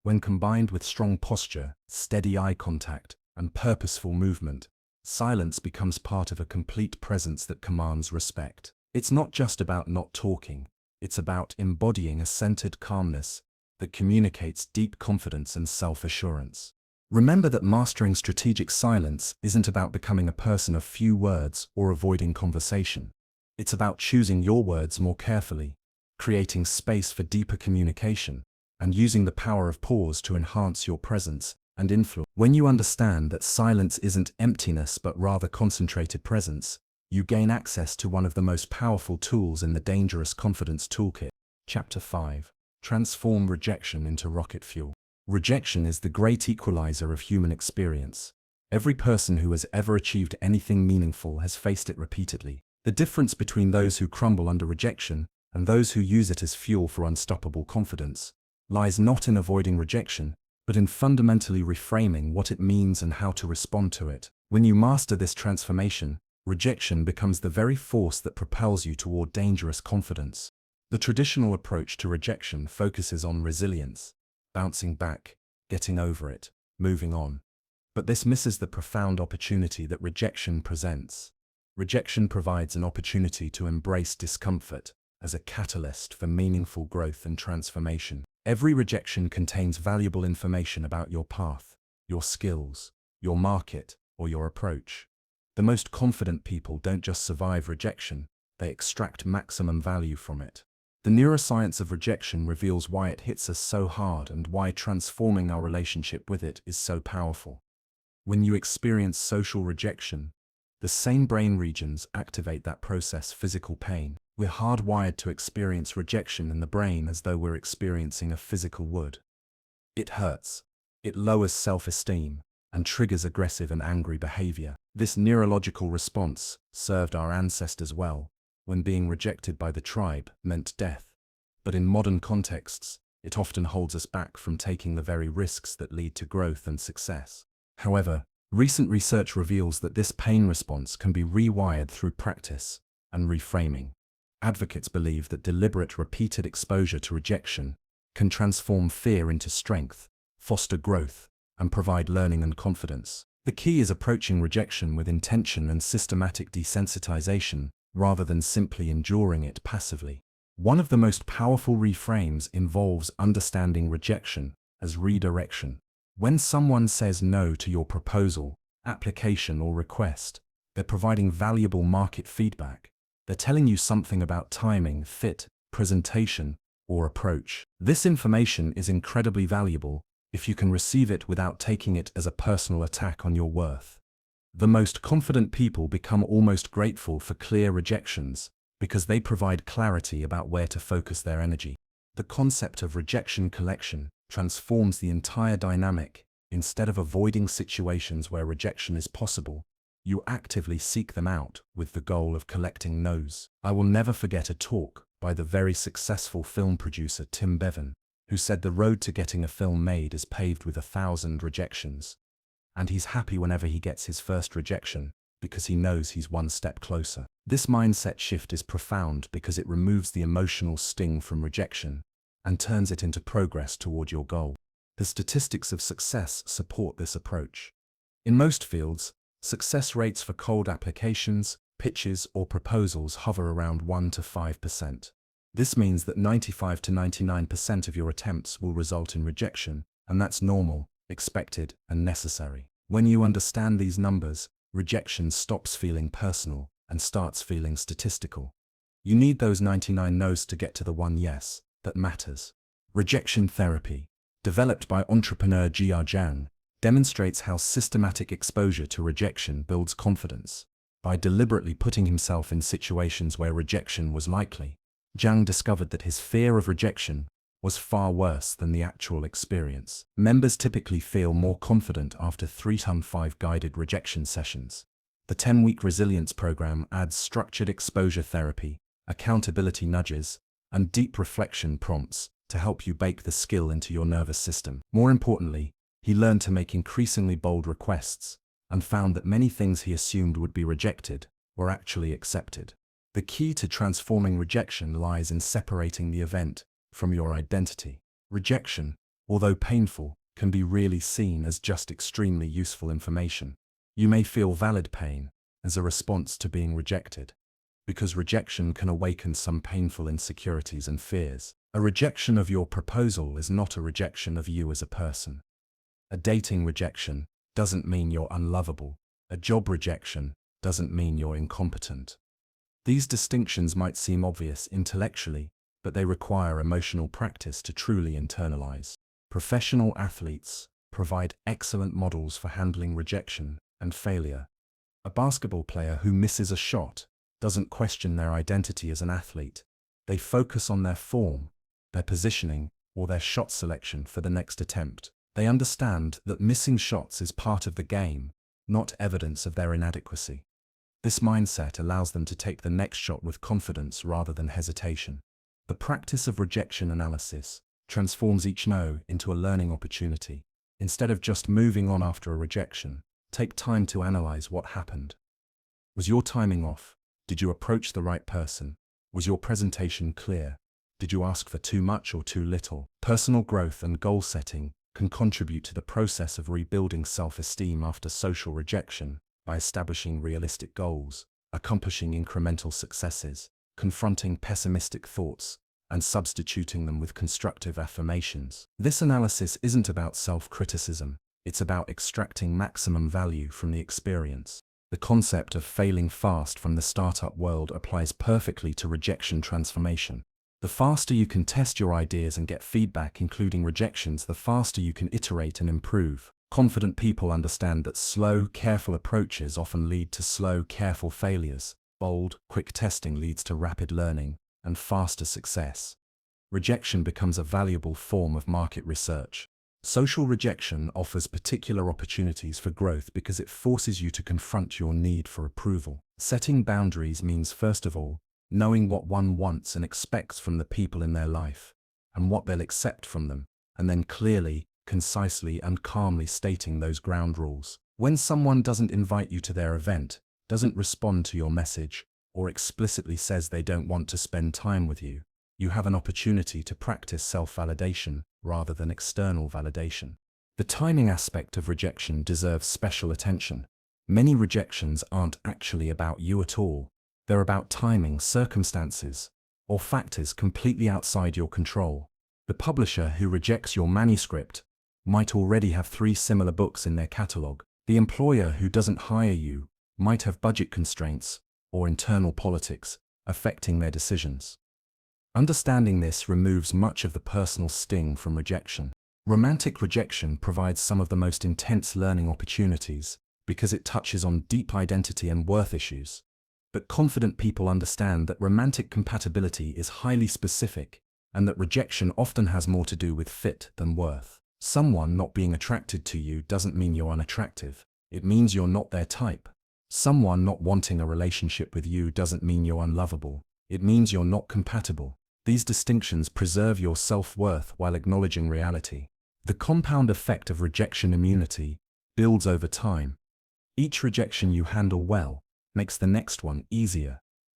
When combined with strong posture, steady eye contact, and purposeful movement, silence becomes part of a complete presence that commands respect. It's not just about not talking, it's about embodying a centered calmness that communicates deep confidence and self-assurance. Remember that mastering strategic silence isn't about becoming a person of few words or avoiding conversation. It's about choosing your words more carefully, creating space for deeper communication, and using the power of pause to enhance your presence and influence. When you understand that silence isn't emptiness but rather concentrated presence, you gain access to one of the most powerful tools in the Dangerous Confidence Toolkit. Chapter 5. Transform rejection into rocket fuel. Rejection is the great equalizer of human experience. Every person who has ever achieved anything meaningful has faced it repeatedly. The difference between those who crumble under rejection and those who use it as fuel for unstoppable confidence lies not in avoiding rejection, but in fundamentally reframing what it means and how to respond to it. When you master this transformation, rejection becomes the very force that propels you toward dangerous confidence. The traditional approach to rejection focuses on resilience, bouncing back, getting over it, moving on. But this misses the profound opportunity that rejection presents. Rejection provides an opportunity to embrace discomfort as a catalyst for meaningful growth and transformation. Every rejection contains valuable information about your path, your skills, your market, or your approach. The most confident people don't just survive rejection, they extract maximum value from it. The neuroscience of rejection reveals why it hits us so hard and why transforming our relationship with it is so powerful. When you experience social rejection, the same brain regions activate that process physical pain. We're hardwired to experience rejection in the brain as though we're experiencing a physical wound. It hurts. It lowers self-esteem and triggers aggressive and angry behavior. This neurological response served our ancestors well when being rejected by the tribe meant death. But in modern contexts, it often holds us back from taking the very risks that lead to growth and success. However, recent research reveals that this pain response can be rewired through practice and reframing. Advocates believe that deliberate, repeated exposure to rejection can transform fear into strength, foster growth, and provide learning and confidence. The key is approaching rejection with intention and systematic desensitization, rather than simply enduring it passively. One of the most powerful reframes involves understanding rejection as redirection. When someone says no to your proposal, application, or request, they're providing valuable market feedback. They're telling you something about timing, fit, presentation, or approach. This information is incredibly valuable if you can receive it without taking it as a personal attack on your worth. The most confident people become almost grateful for clear rejections because they provide clarity about where to focus their energy. The concept of rejection collection transforms the entire dynamic. Instead of avoiding situations where rejection is possible, you actively seek them out with the goal of collecting no's. I will never forget a talk by the very successful film producer Tim Bevan, who said the road to getting a film made is paved with 1,000 rejections. And he's happy whenever he gets his first rejection, because he knows he's one step closer. This mindset shift is profound because it removes the emotional sting from rejection and turns it into progress toward your goal. The statistics of success support this approach. In most fields, success rates for cold applications, pitches, or proposals hover around 1 to 5%. This means that 95 to 99% of your attempts will result in rejection, and that's normal, expected, and necessary. When you understand these numbers, rejection stops feeling personal and starts feeling statistical. You need those 99 no's to get to the one yes that matters. Rejection therapy, developed by entrepreneur Jia Zhang, demonstrates how systematic exposure to rejection builds confidence. By deliberately putting himself in situations where rejection was likely, Zhang discovered that his fear of rejection was far worse than the actual experience. Members typically feel more confident after 3 to 5 guided rejection sessions. The 10-week resilience program adds structured exposure therapy, accountability nudges, and deep reflection prompts to help you bake the skill into your nervous system. More importantly, he learned to make increasingly bold requests and found that many things he assumed would be rejected were actually accepted. The key to transforming rejection lies in separating the event from your identity. Rejection, although painful, can be really seen as just extremely useful information. You may feel valid pain as a response to being rejected, because rejection can awaken some painful insecurities and fears. A rejection of your proposal is not a rejection of you as a person. A dating rejection doesn't mean you're unlovable. A job rejection doesn't mean you're incompetent. These distinctions might seem obvious intellectually, but they require emotional practice to truly internalize. Professional athletes provide excellent models for handling rejection and failure. A basketball player who misses a shot doesn't question their identity as an athlete. They focus on their form, their positioning, or their shot selection for the next attempt. They understand that missing shots is part of the game, not evidence of their inadequacy. This mindset allows them to take the next shot with confidence rather than hesitation. The practice of rejection analysis transforms each no into a learning opportunity. Instead of just moving on after a rejection, take time to analyze what happened. Was your timing off? Did you approach the right person? Was your presentation clear? Did you ask for too much or too little? Personal growth and goal setting can contribute to the process of rebuilding self-esteem after social rejection by establishing realistic goals, accomplishing incremental successes, confronting pessimistic thoughts, and substituting them with constructive affirmations. This analysis isn't about self-criticism, it's about extracting maximum value from the experience. The concept of failing fast from the startup world applies perfectly to rejection transformation. The faster you can test your ideas and get feedback, including rejections, the faster you can iterate and improve. Confident people understand that slow, careful approaches often lead to slow, careful failures. Bold, quick testing leads to rapid learning and faster success. Rejection becomes a valuable form of market research. Social rejection offers particular opportunities for growth because it forces you to confront your need for approval. Setting boundaries means, first of all, knowing what one wants and expects from the people in their life, and what they'll accept from them, and then clearly, concisely, and calmly stating those ground rules. When someone doesn't invite you to their event, doesn't respond to your message, or explicitly says they don't want to spend time with you, you have an opportunity to practice self-validation rather than external validation. The timing aspect of rejection deserves special attention. Many rejections aren't actually about you at all. They're about timing, circumstances, or factors completely outside your control. The publisher who rejects your manuscript might already have 3 similar books in their catalog. The employer who doesn't hire you might have budget constraints or internal politics affecting their decisions. Understanding this removes much of the personal sting from rejection. Romantic rejection provides some of the most intense learning opportunities because it touches on deep identity and worth issues. But confident people understand that romantic compatibility is highly specific and that rejection often has more to do with fit than worth. Someone not being attracted to you doesn't mean you're unattractive. It means you're not their type. Someone not wanting a relationship with you doesn't mean you're unlovable. It means you're not compatible. These distinctions preserve your self-worth while acknowledging reality. The compound effect of rejection immunity builds over time. Each rejection you handle well makes the next one easier.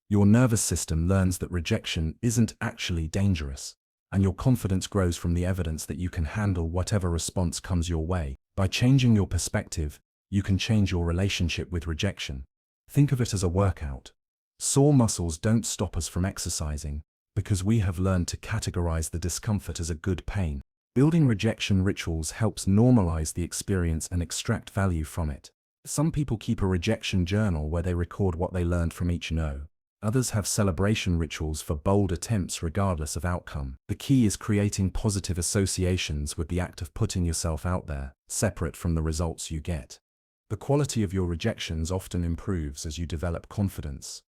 Your nervous system learns that rejection isn't actually dangerous, and your confidence grows from the evidence that you can handle whatever response comes your way. By changing your perspective, you can change your relationship with rejection. Think of it as a workout. Sore muscles don't stop us from exercising, because we have learned to categorize the discomfort as a good pain. Building rejection rituals helps normalize the experience and extract value from it. Some people keep a rejection journal where they record what they learned from each no. Others have celebration rituals for bold attempts regardless of outcome. The key is creating positive associations with the act of putting yourself out there, separate from the results you get. The quality of your rejections often improves as you develop confidence.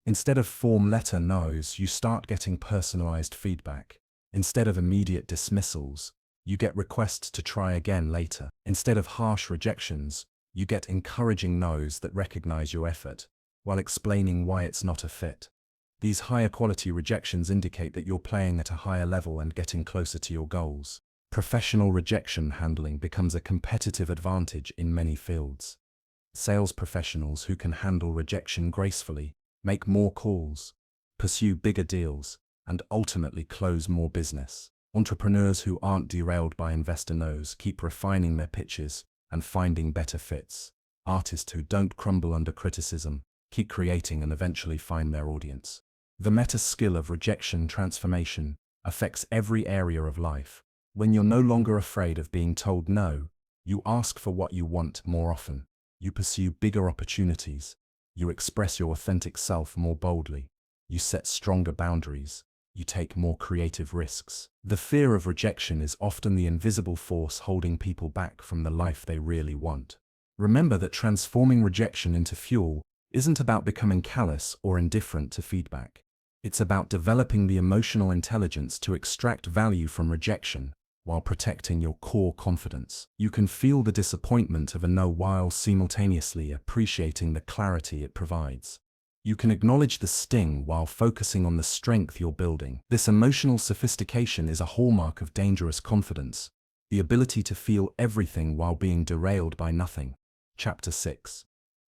Instead of form-letter no's, you start getting personalized feedback. Instead of immediate dismissals, you get requests to try again later. Instead of harsh rejections, you get encouraging no's that recognize your effort, while explaining why it's not a fit. These higher quality rejections indicate that you're playing at a higher level and getting closer to your goals. Professional rejection handling becomes a competitive advantage in many fields. Sales professionals who can handle rejection gracefully make more calls, pursue bigger deals, and ultimately close more business. Entrepreneurs who aren't derailed by investor no's keep refining their pitches and finding better fits. Artists who don't crumble under criticism keep creating and eventually find their audience. The meta skill of rejection transformation affects every area of life. When you're no longer afraid of being told no, you ask for what you want more often. You pursue bigger opportunities. You express your authentic self more boldly. You set stronger boundaries. You take more creative risks. The fear of rejection is often the invisible force holding people back from the life they really want. Remember that transforming rejection into fuel isn't about becoming callous or indifferent to feedback. It's about developing the emotional intelligence to extract value from rejection while protecting your core confidence. You can feel the disappointment of a no while simultaneously appreciating the clarity it provides. You can acknowledge the sting while focusing on the strength you're building. This emotional sophistication is a hallmark of dangerous confidence, the ability to feel everything while being derailed by nothing. Chapter 6.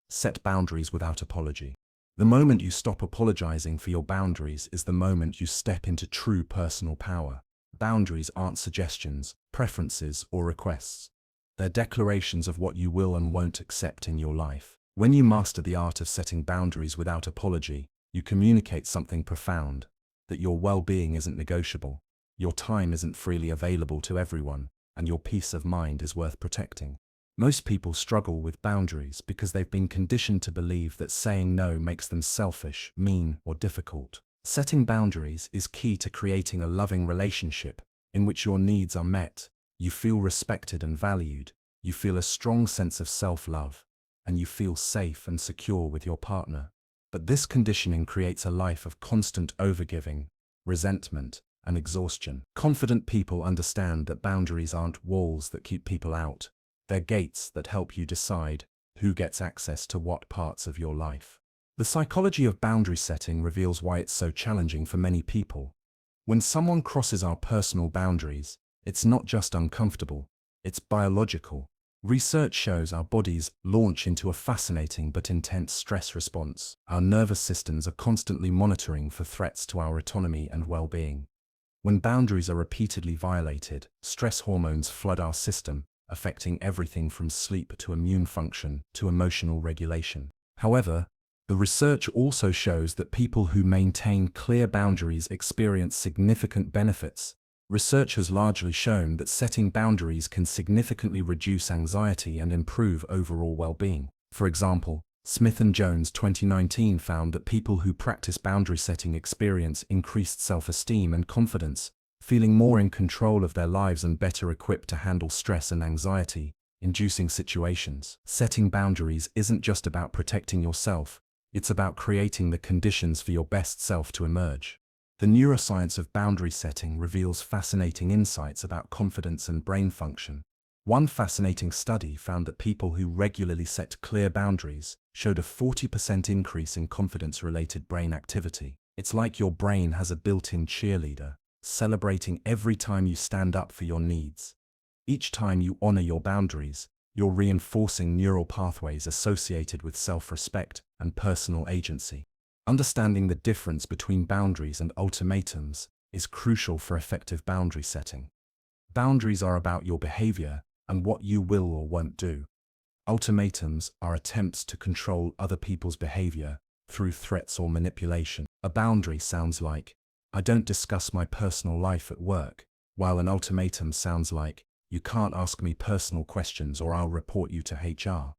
Set boundaries without apology. The moment you stop apologizing for your boundaries is the moment you step into true personal power. Boundaries aren't suggestions, preferences, or requests. They're declarations of what you will and won't accept in your life. When you master the art of setting boundaries without apology, you communicate something profound, that your well-being isn't negotiable, your time isn't freely available to everyone, and your peace of mind is worth protecting. Most people struggle with boundaries because they've been conditioned to believe that saying no makes them selfish, mean, or difficult. Setting boundaries is key to creating a loving relationship in which your needs are met, you feel respected and valued, you feel a strong sense of self-love, and you feel safe and secure with your partner. But this conditioning creates a life of constant overgiving, resentment, and exhaustion. Confident people understand that boundaries aren't walls that keep people out. They're gates that help you decide who gets access to what parts of your life. The psychology of boundary setting reveals why it's so challenging for many people. When someone crosses our personal boundaries, it's not just uncomfortable, it's biological. Research shows our bodies launch into a fascinating but intense stress response. Our nervous systems are constantly monitoring for threats to our autonomy and well-being. When boundaries are repeatedly violated, stress hormones flood our system, affecting everything from sleep to immune function to emotional regulation. However, the research also shows that people who maintain clear boundaries experience significant benefits. Research has largely shown that setting boundaries can significantly reduce anxiety and improve overall well-being. For example, Smith and Jones 2019 found that people who practice boundary setting experience increased self-esteem and confidence, feeling more in control of their lives and better equipped to handle stress and anxiety-inducing situations. Setting boundaries isn't just about protecting yourself, it's about creating the conditions for your best self to emerge. The neuroscience of boundary setting reveals fascinating insights about confidence and brain function. One fascinating study found that people who regularly set clear boundaries showed a 40% increase in confidence-related brain activity. It's like your brain has a built-in cheerleader, celebrating every time you stand up for your needs. Each time you honor your boundaries, you're reinforcing neural pathways associated with self-respect and personal agency. Understanding the difference between boundaries and ultimatums is crucial for effective boundary setting. Boundaries are about your behavior and what you will or won't do. Ultimatums are attempts to control other people's behavior through threats or manipulation. A boundary sounds like, I don't discuss my personal life at work, while an ultimatum sounds like, you can't ask me personal questions or I'll report you to HR.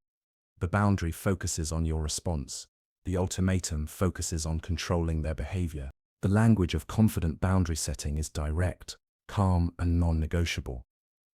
The boundary focuses on your response. The ultimatum focuses on controlling their behavior. The language of confident boundary setting is direct, calm, and non-negotiable.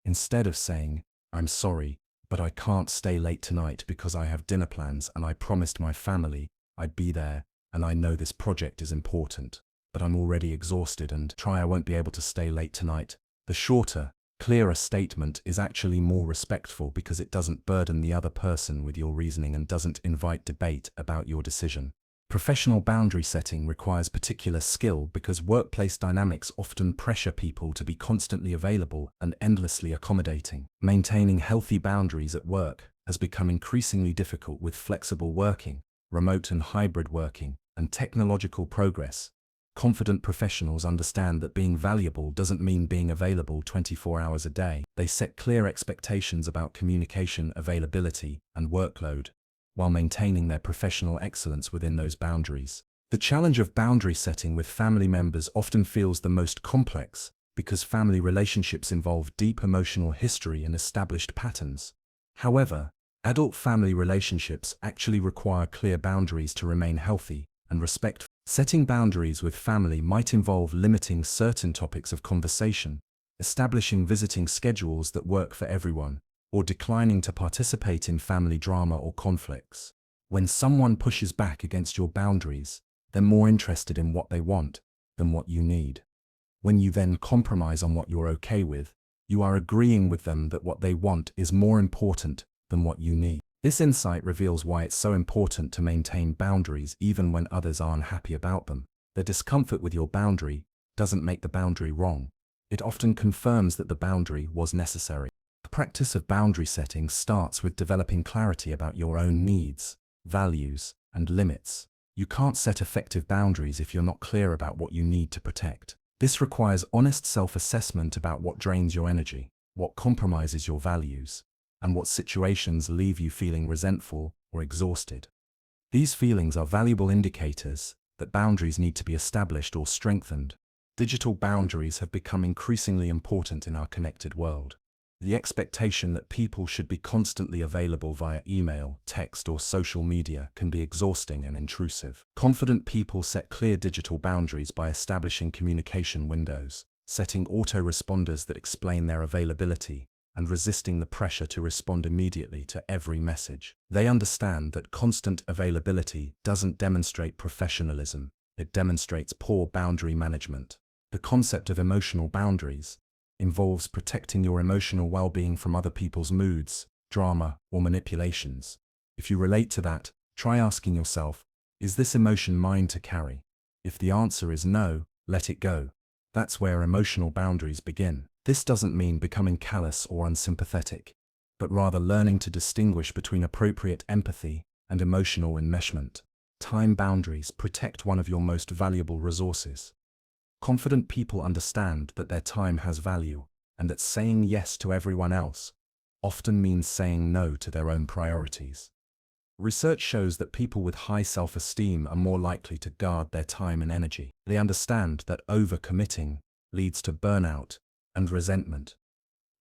Instead of saying, I'm sorry, but I can't stay late tonight because I have dinner plans and I promised my family I'd be there, and I know this project is important, but I'm already exhausted and I won't be able to stay late tonight. The shorter, clearer statement is actually more respectful because it doesn't burden the other person with your reasoning and doesn't invite debate about your decision. Professional boundary setting requires particular skill because workplace dynamics often pressure people to be constantly available and endlessly accommodating. Maintaining healthy boundaries at work has become increasingly difficult with flexible working, remote and hybrid working, and technological progress. Confident professionals understand that being valuable doesn't mean being available 24 hours a day. They set clear expectations about communication, availability, and workload, while maintaining their professional excellence within those boundaries. The challenge of boundary setting with family members often feels the most complex because family relationships involve deep emotional history and established patterns. However, adult family relationships actually require clear boundaries to remain healthy and respectful. Setting boundaries with family might involve limiting certain topics of conversation, establishing visiting schedules that work for everyone, or declining to participate in family drama or conflicts. When someone pushes back against your boundaries, they're more interested in what they want than what you need. When you then compromise on what you're okay with, you are agreeing with them that what they want is more important than what you need. This insight reveals why it's so important to maintain boundaries even when others are unhappy about them. The discomfort with your boundary doesn't make the boundary wrong. It often confirms that the boundary was necessary. The practice of boundary setting starts with developing clarity about your own needs, values, and limits. You can't set effective boundaries if you're not clear about what you need to protect. This requires honest self-assessment about what drains your energy, what compromises your values, and what situations leave you feeling resentful or exhausted. These feelings are valuable indicators that boundaries need to be established or strengthened. Digital boundaries have become increasingly important in our connected world. The expectation that people should be constantly available via email, text, or social media can be exhausting and intrusive. Confident people set clear digital boundaries by establishing communication windows, setting autoresponders that explain their availability, and resisting the pressure to respond immediately to every message. They understand that constant availability doesn't demonstrate professionalism, it demonstrates poor boundary management. The concept of emotional boundaries involves protecting your emotional well-being from other people's moods, drama, or manipulations. If you relate to that, try asking yourself, is this emotion mine to carry? If the answer is no, let it go. That's where emotional boundaries begin. This doesn't mean becoming callous or unsympathetic, but rather learning to distinguish between appropriate empathy and emotional enmeshment. Time boundaries protect one of your most valuable resources. Confident people understand that their time has value, and that saying yes to everyone else often means saying no to their own priorities. Research shows that people with high self-esteem are more likely to guard their time and energy. They understand that overcommitting leads to burnout and resentment.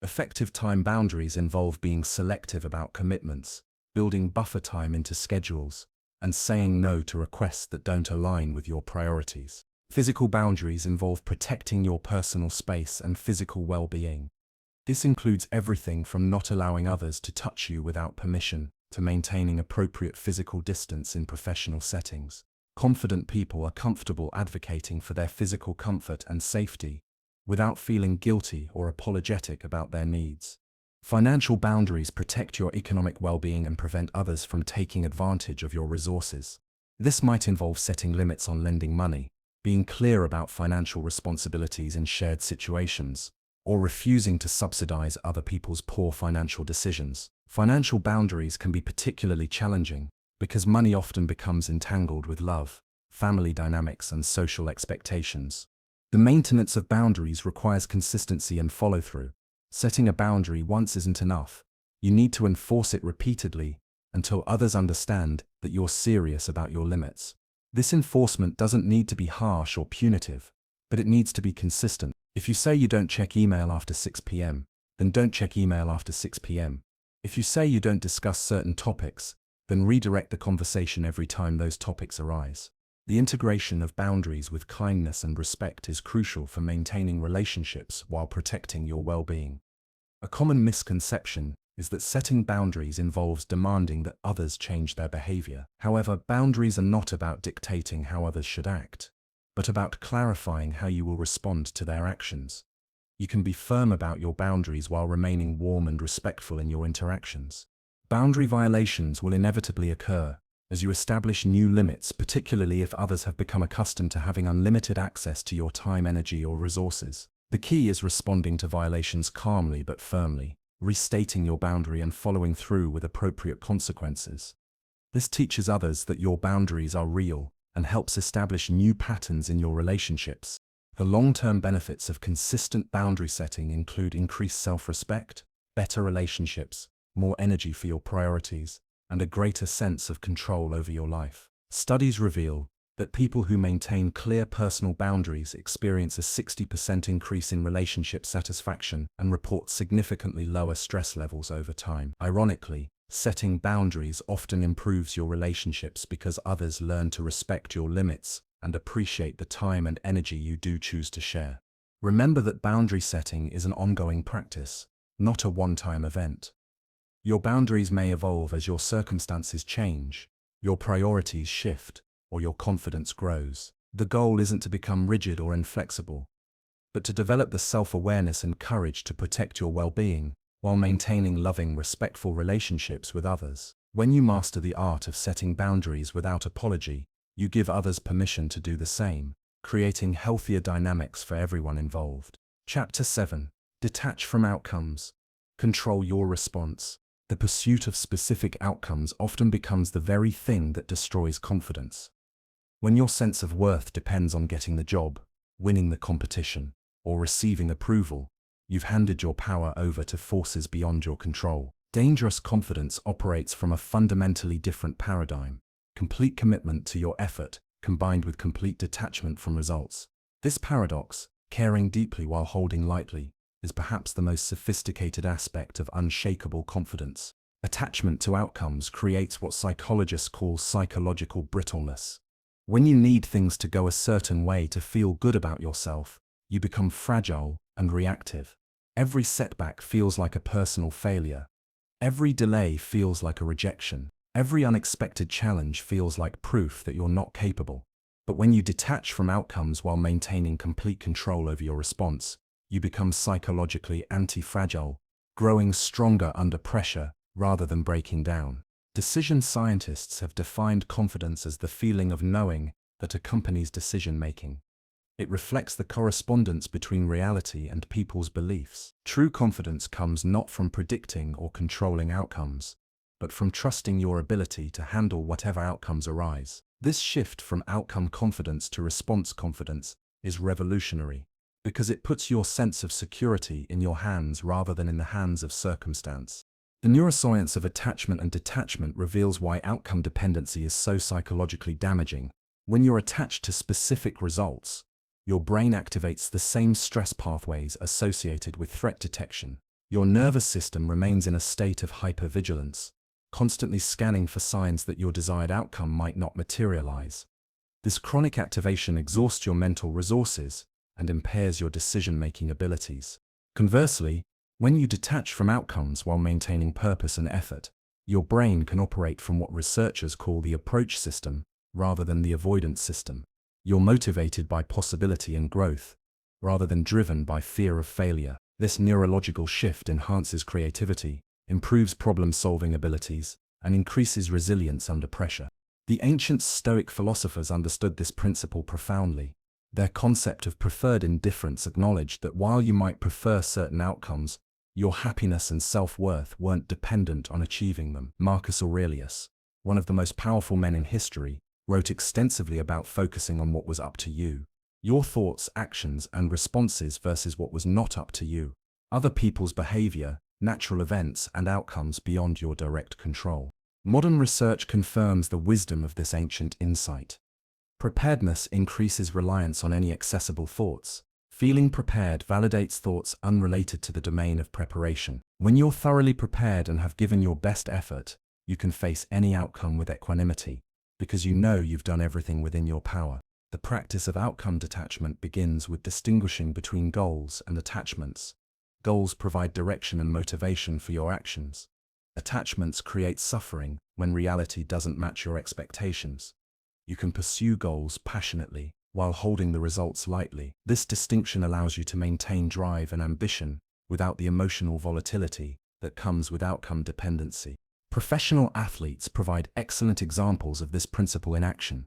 Effective time boundaries involve being selective about commitments, building buffer time into schedules, and saying no to requests that don't align with your priorities. Physical boundaries involve protecting your personal space and physical well-being. This includes everything from not allowing others to touch you without permission to maintaining appropriate physical distance in professional settings. Confident people are comfortable advocating for their physical comfort and safety without feeling guilty or apologetic about their needs. Financial boundaries protect your economic well-being and prevent others from taking advantage of your resources. This might involve setting limits on lending money, being clear about financial responsibilities in shared situations, or refusing to subsidize other people's poor financial decisions. Financial boundaries can be particularly challenging because money often becomes entangled with love, family dynamics, and social expectations. The maintenance of boundaries requires consistency and follow-through. Setting a boundary once isn't enough. You need to enforce it repeatedly until others understand that you're serious about your limits. This enforcement doesn't need to be harsh or punitive, but it needs to be consistent. If you say you don't check email after 6 p.m., then don't check email after 6 p.m. If you say you don't discuss certain topics, then redirect the conversation every time those topics arise. The integration of boundaries with kindness and respect is crucial for maintaining relationships while protecting your well-being. A common misconception is that setting boundaries involves demanding that others change their behavior. However, boundaries are not about dictating how others should act, but about clarifying how you will respond to their actions. You can be firm about your boundaries while remaining warm and respectful in your interactions. Boundary violations will inevitably occur as you establish new limits, particularly if others have become accustomed to having unlimited access to your time, energy, or resources. The key is responding to violations calmly but firmly, restating your boundary and following through with appropriate consequences. This teaches others that your boundaries are real and helps establish new patterns in your relationships. The long-term benefits of consistent boundary setting include increased self-respect, better relationships, more energy for your priorities, and a greater sense of control over your life. Studies reveal that people who maintain clear personal boundaries experience a 60% increase in relationship satisfaction and report significantly lower stress levels over time. Ironically, setting boundaries often improves your relationships because others learn to respect your limits and appreciate the time and energy you do choose to share. Remember that boundary setting is an ongoing practice, not a one-time event. Your boundaries may evolve as your circumstances change, your priorities shift, or your confidence grows. The goal isn't to become rigid or inflexible, but to develop the self-awareness and courage to protect your well-being while maintaining loving, respectful relationships with others. When you master the art of setting boundaries without apology, you give others permission to do the same, creating healthier dynamics for everyone involved. Chapter 7. Detach from outcomes. Control your response. The pursuit of specific outcomes often becomes the very thing that destroys confidence. When your sense of worth depends on getting the job, winning the competition, or receiving approval, you've handed your power over to forces beyond your control. Dangerous confidence operates from a fundamentally different paradigm: complete commitment to your effort combined with complete detachment from results. This paradox, caring deeply while holding lightly, is perhaps the most sophisticated aspect of unshakable confidence. Attachment to outcomes creates what psychologists call psychological brittleness. When you need things to go a certain way to feel good about yourself, you become fragile and reactive. Every setback feels like a personal failure. Every delay feels like a rejection. Every unexpected challenge feels like proof that you're not capable. But when you detach from outcomes while maintaining complete control over your response, you become psychologically anti-fragile, growing stronger under pressure rather than breaking down. Decision scientists have defined confidence as the feeling of knowing that accompanies decision-making. It reflects the correspondence between reality and people's beliefs. True confidence comes not from predicting or controlling outcomes, but from trusting your ability to handle whatever outcomes arise. This shift from outcome confidence to response confidence is revolutionary, because it puts your sense of security in your hands rather than in the hands of circumstance. The neuroscience of attachment and detachment reveals why outcome dependency is so psychologically damaging. When you're attached to specific results, your brain activates the same stress pathways associated with threat detection. Your nervous system remains in a state of hypervigilance, constantly scanning for signs that your desired outcome might not materialize. This chronic activation exhausts your mental resources and impairs your decision-making abilities. Conversely, when you detach from outcomes while maintaining purpose and effort, your brain can operate from what researchers call the approach system rather than the avoidance system. You're motivated by possibility and growth, rather than driven by fear of failure. This neurological shift enhances creativity, improves problem-solving abilities, and increases resilience under pressure. The ancient Stoic philosophers understood this principle profoundly. Their concept of preferred indifference acknowledged that while you might prefer certain outcomes, your happiness and self-worth weren't dependent on achieving them. Marcus Aurelius, one of the most powerful men in history, wrote extensively about focusing on what was up to you, your thoughts, actions, and responses versus what was not up to you, other people's behavior, natural events, and outcomes beyond your direct control. Modern research confirms the wisdom of this ancient insight. Preparedness increases reliance on any accessible thoughts. Feeling prepared validates thoughts unrelated to the domain of preparation. When you're thoroughly prepared and have given your best effort, you can face any outcome with equanimity, because you know you've done everything within your power. The practice of outcome detachment begins with distinguishing between goals and attachments. Goals provide direction and motivation for your actions. Attachments create suffering when reality doesn't match your expectations. You can pursue goals passionately while holding the results lightly. This distinction allows you to maintain drive and ambition without the emotional volatility that comes with outcome dependency. Professional athletes provide excellent examples of this principle in action.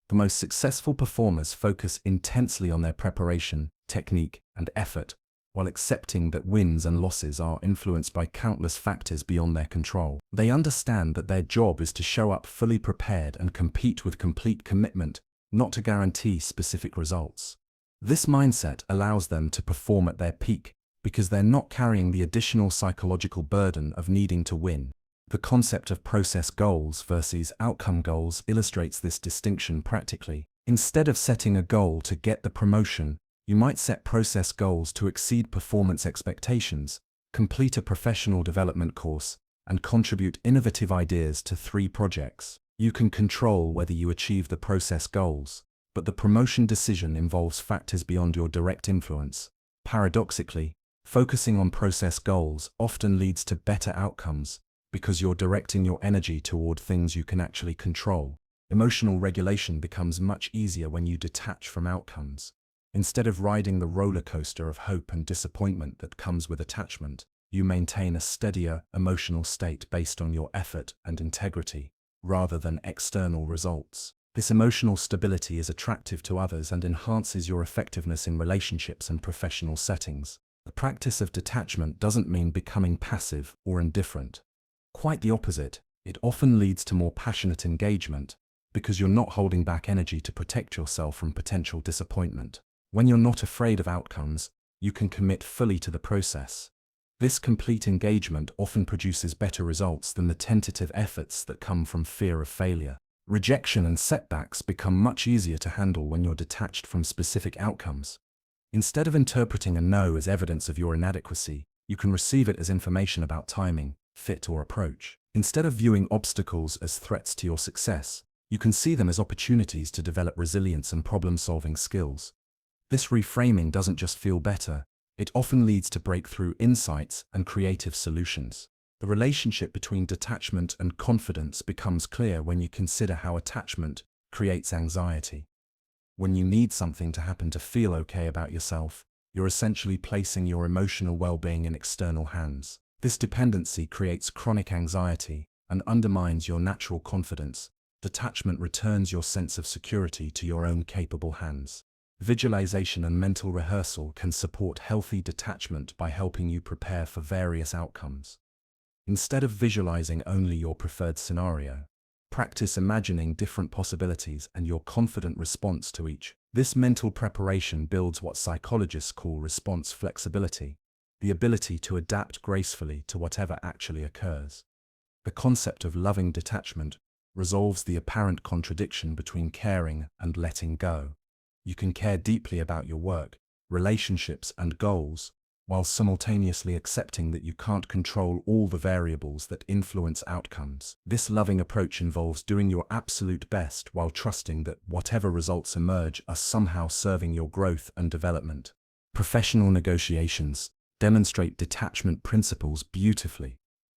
The most successful performers focus intensely on their preparation, technique, and effort, while accepting that wins and losses are influenced by countless factors beyond their control. They understand that their job is to show up fully prepared and compete with complete commitment, not to guarantee specific results. This mindset allows them to perform at their peak because they're not carrying the additional psychological burden of needing to win. The concept of process goals versus outcome goals illustrates this distinction practically. Instead of setting a goal to get the promotion, you might set process goals to exceed performance expectations, complete a professional development course, and contribute innovative ideas to 3 projects. You can control whether you achieve the process goals, but the promotion decision involves factors beyond your direct influence. Paradoxically, focusing on process goals often leads to better outcomes because you're directing your energy toward things you can actually control. Emotional regulation becomes much easier when you detach from outcomes. Instead of riding the roller coaster of hope and disappointment that comes with attachment, you maintain a steadier emotional state based on your effort and integrity, rather than external results. This emotional stability is attractive to others and enhances your effectiveness in relationships and professional settings. The practice of detachment doesn't mean becoming passive or indifferent. Quite the opposite, it often leads to more passionate engagement, because you're not holding back energy to protect yourself from potential disappointment. When you're not afraid of outcomes, you can commit fully to the process. This complete engagement often produces better results than the tentative efforts that come from fear of failure. Rejection and setbacks become much easier to handle when you're detached from specific outcomes. Instead of interpreting a no as evidence of your inadequacy, you can receive it as information about timing, fit, or approach. Instead of viewing obstacles as threats to your success, you can see them as opportunities to develop resilience and problem-solving skills. This reframing doesn't just feel better, it often leads to breakthrough insights and creative solutions. The relationship between detachment and confidence becomes clear when you consider how attachment creates anxiety. When you need something to happen to feel okay about yourself, you're essentially placing your emotional well-being in external hands. This dependency creates chronic anxiety and undermines your natural confidence. Detachment returns your sense of security to your own capable hands. Visualization and mental rehearsal can support healthy detachment by helping you prepare for various outcomes. Instead of visualizing only your preferred scenario, practice imagining different possibilities and your confident response to each. This mental preparation builds what psychologists call response flexibility, the ability to adapt gracefully to whatever actually occurs. The concept of loving detachment resolves the apparent contradiction between caring and letting go. You can care deeply about your work, relationships, and goals, while simultaneously accepting that you can't control all the variables that influence outcomes. This loving approach involves doing your absolute best while trusting that whatever results emerge are somehow serving your growth and development. Professional negotiations demonstrate detachment principles beautifully.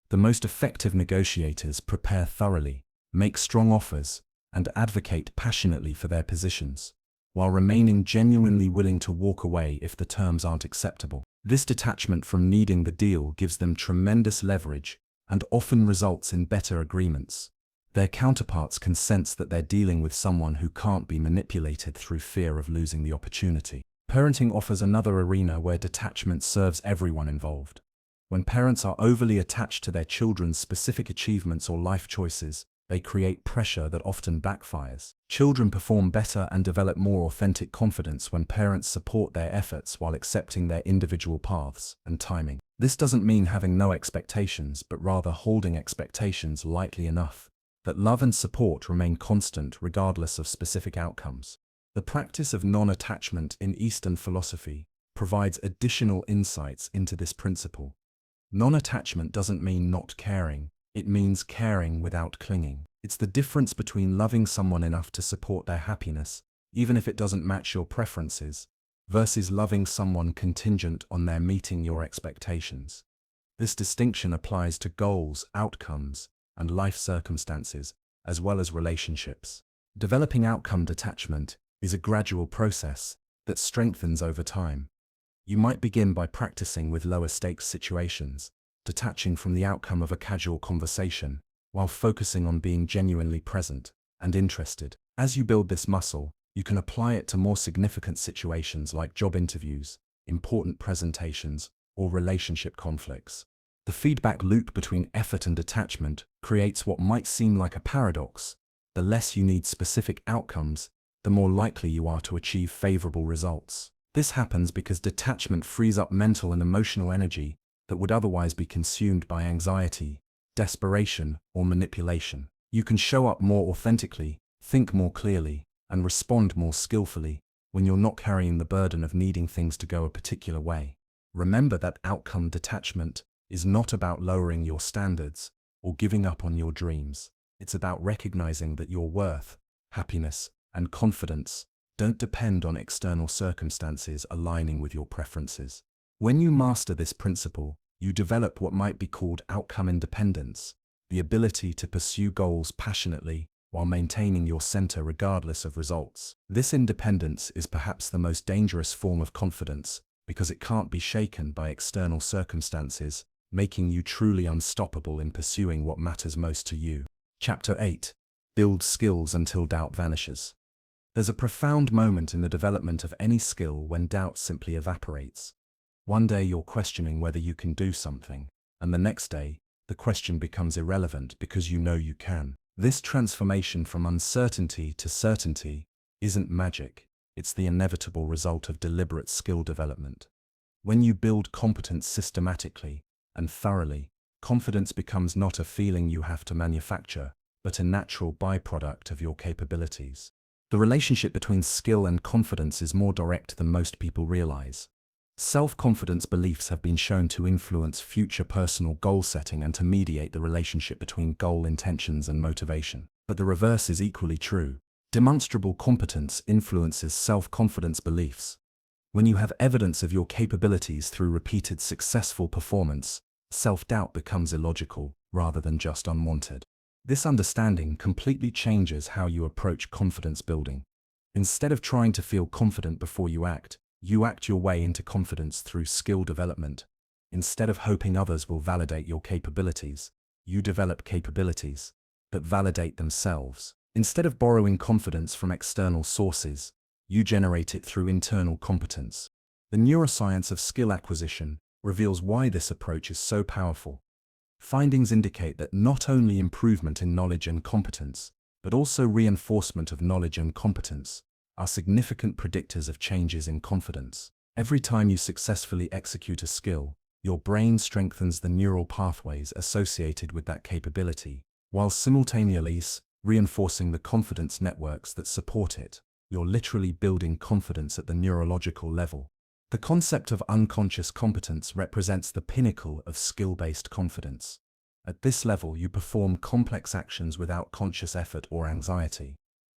The most effective negotiators prepare thoroughly, make strong offers, and advocate passionately for their positions, while remaining genuinely willing to walk away if the terms aren't acceptable. This detachment from needing the deal gives them tremendous leverage and often results in better agreements. Their counterparts can sense that they're dealing with someone who can't be manipulated through fear of losing the opportunity. Parenting offers another arena where detachment serves everyone involved. When parents are overly attached to their children's specific achievements or life choices, they create pressure that often backfires. Children perform better and develop more authentic confidence when parents support their efforts while accepting their individual paths and timing. This doesn't mean having no expectations, but rather holding expectations lightly enough that love and support remain constant regardless of specific outcomes. The practice of non-attachment in Eastern philosophy provides additional insights into this principle. Non-attachment doesn't mean not caring, it means caring without clinging. It's the difference between loving someone enough to support their happiness, even if it doesn't match your preferences, versus loving someone contingent on their meeting your expectations. This distinction applies to goals, outcomes, and life circumstances, as well as relationships. Developing outcome detachment is a gradual process that strengthens over time. You might begin by practicing with lower stakes situations, detaching from the outcome of a casual conversation, while focusing on being genuinely present and interested. As you build this muscle, you can apply it to more significant situations like job interviews, important presentations, or relationship conflicts. The feedback loop between effort and detachment creates what might seem like a paradox. The less you need specific outcomes, the more likely you are to achieve favorable results. This happens because detachment frees up mental and emotional energy that would otherwise be consumed by anxiety, desperation, or manipulation. You can show up more authentically, think more clearly, and respond more skillfully when you're not carrying the burden of needing things to go a particular way. Remember that outcome detachment is not about lowering your standards or giving up on your dreams. It's about recognizing that your worth, happiness, and confidence don't depend on external circumstances aligning with your preferences. When you master this principle, you develop what might be called outcome independence, the ability to pursue goals passionately while maintaining your center regardless of results. This independence is perhaps the most dangerous form of confidence because it can't be shaken by external circumstances, making you truly unstoppable in pursuing what matters most to you. Chapter 8. Build skills until doubt vanishes. There's a profound moment in the development of any skill when doubt simply evaporates. One day you're questioning whether you can do something, and the next day, the question becomes irrelevant because you know you can. This transformation from uncertainty to certainty isn't magic, it's the inevitable result of deliberate skill development. When you build competence systematically and thoroughly, confidence becomes not a feeling you have to manufacture, but a natural byproduct of your capabilities. The relationship between skill and confidence is more direct than most people realize. Self-confidence beliefs have been shown to influence future personal goal setting and to mediate the relationship between goal intentions and motivation. But the reverse is equally true. Demonstrable competence influences self-confidence beliefs. When you have evidence of your capabilities through repeated successful performance, self-doubt becomes illogical rather than just unwanted. This understanding completely changes how you approach confidence building. Instead of trying to feel confident before you act your way into confidence through skill development. Instead of hoping others will validate your capabilities, you develop capabilities that validate themselves. Instead of borrowing confidence from external sources, you generate it through internal competence. The neuroscience of skill acquisition reveals why this approach is so powerful. Findings indicate that not only improvement in knowledge and competence, but also reinforcement of knowledge and competence are significant predictors of changes in confidence. Every time you successfully execute a skill, your brain strengthens the neural pathways associated with that capability, while simultaneously reinforcing the confidence networks that support it. You're literally building confidence at the neurological level. The concept of unconscious competence represents the pinnacle of skill-based confidence. At this level, you perform complex actions without conscious effort or anxiety,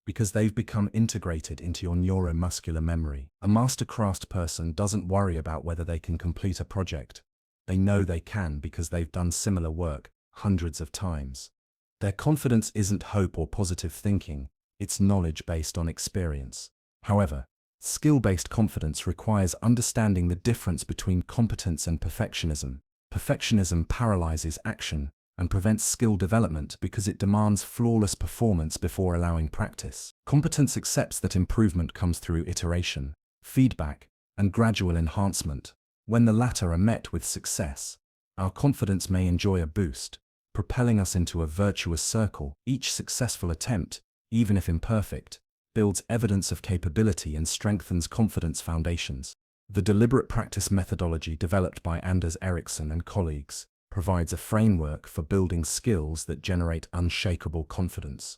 because they've become integrated into your neuromuscular memory. A mastercraft person doesn't worry about whether they can complete a project. They know they can because they've done similar work hundreds of times. Their confidence isn't hope or positive thinking, it's knowledge based on experience. However, skill-based confidence requires understanding the difference between competence and perfectionism. Perfectionism paralyzes action and prevents skill development because it demands flawless performance before allowing practice. Competence accepts that improvement comes through iteration, feedback, and gradual enhancement. When the latter are met with success, our confidence may enjoy a boost, propelling us into a virtuous circle. Each successful attempt, even if imperfect, builds evidence of capability and strengthens confidence foundations. The deliberate practice methodology developed by Anders Ericsson and colleagues provides a framework for building skills that generate unshakable confidence.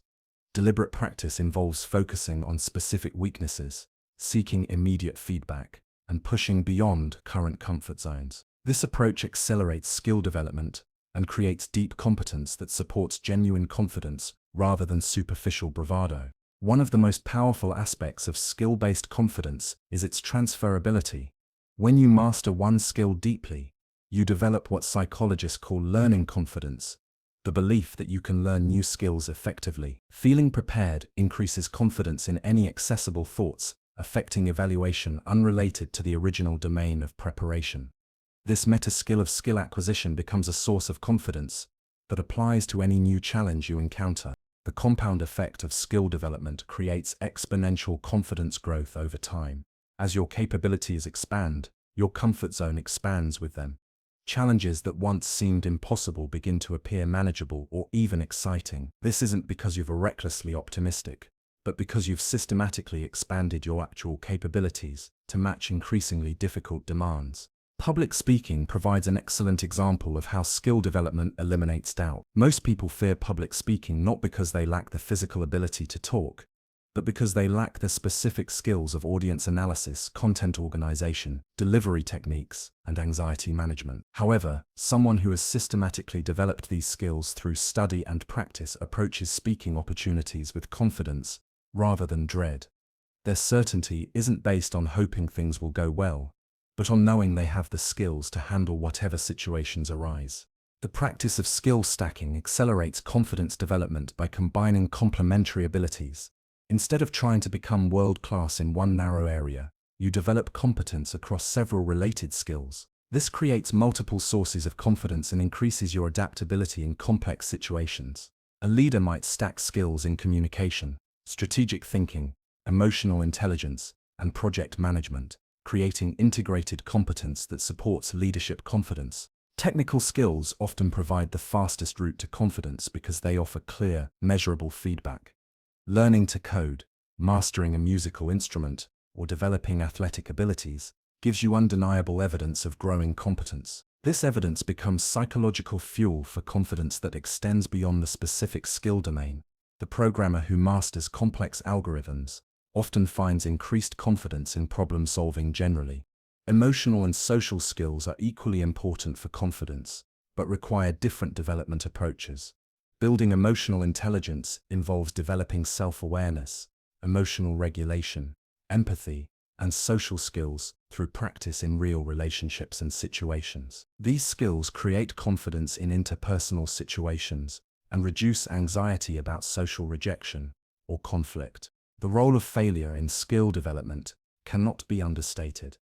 Deliberate practice involves focusing on specific weaknesses, seeking immediate feedback, and pushing beyond current comfort zones. This approach accelerates skill development and creates deep competence that supports genuine confidence rather than superficial bravado. One of the most powerful aspects of skill-based confidence is its transferability. When you master one skill deeply, you develop what psychologists call learning confidence, the belief that you can learn new skills effectively. Feeling prepared increases confidence in any accessible thoughts, affecting evaluation unrelated to the original domain of preparation. This meta-skill of skill acquisition becomes a source of confidence that applies to any new challenge you encounter. The compound effect of skill development creates exponential confidence growth over time. As your capabilities expand, your comfort zone expands with them. Challenges that once seemed impossible begin to appear manageable or even exciting. This isn't because you're recklessly optimistic, but because you've systematically expanded your actual capabilities to match increasingly difficult demands. Public speaking provides an excellent example of how skill development eliminates doubt. Most people fear public speaking not because they lack the physical ability to talk, but because they lack the specific skills of audience analysis, content organization, delivery techniques, and anxiety management. However, someone who has systematically developed these skills through study and practice approaches speaking opportunities with confidence rather than dread. Their certainty isn't based on hoping things will go well, but on knowing they have the skills to handle whatever situations arise. The practice of skill stacking accelerates confidence development by combining complementary abilities. Instead of trying to become world-class in one narrow area, you develop competence across several related skills. This creates multiple sources of confidence and increases your adaptability in complex situations. A leader might stack skills in communication, strategic thinking, emotional intelligence, and project management, creating integrated competence that supports leadership confidence. Technical skills often provide the fastest route to confidence because they offer clear, measurable feedback. Learning to code, mastering a musical instrument, or developing athletic abilities gives you undeniable evidence of growing competence. This evidence becomes psychological fuel for confidence that extends beyond the specific skill domain. The programmer who masters complex algorithms often finds increased confidence in problem-solving generally. Emotional and social skills are equally important for confidence, but require different development approaches. Building emotional intelligence involves developing self-awareness, emotional regulation, empathy, and social skills through practice in real relationships and situations. These skills create confidence in interpersonal situations and reduce anxiety about social rejection or conflict. The role of failure in skill development cannot be understated.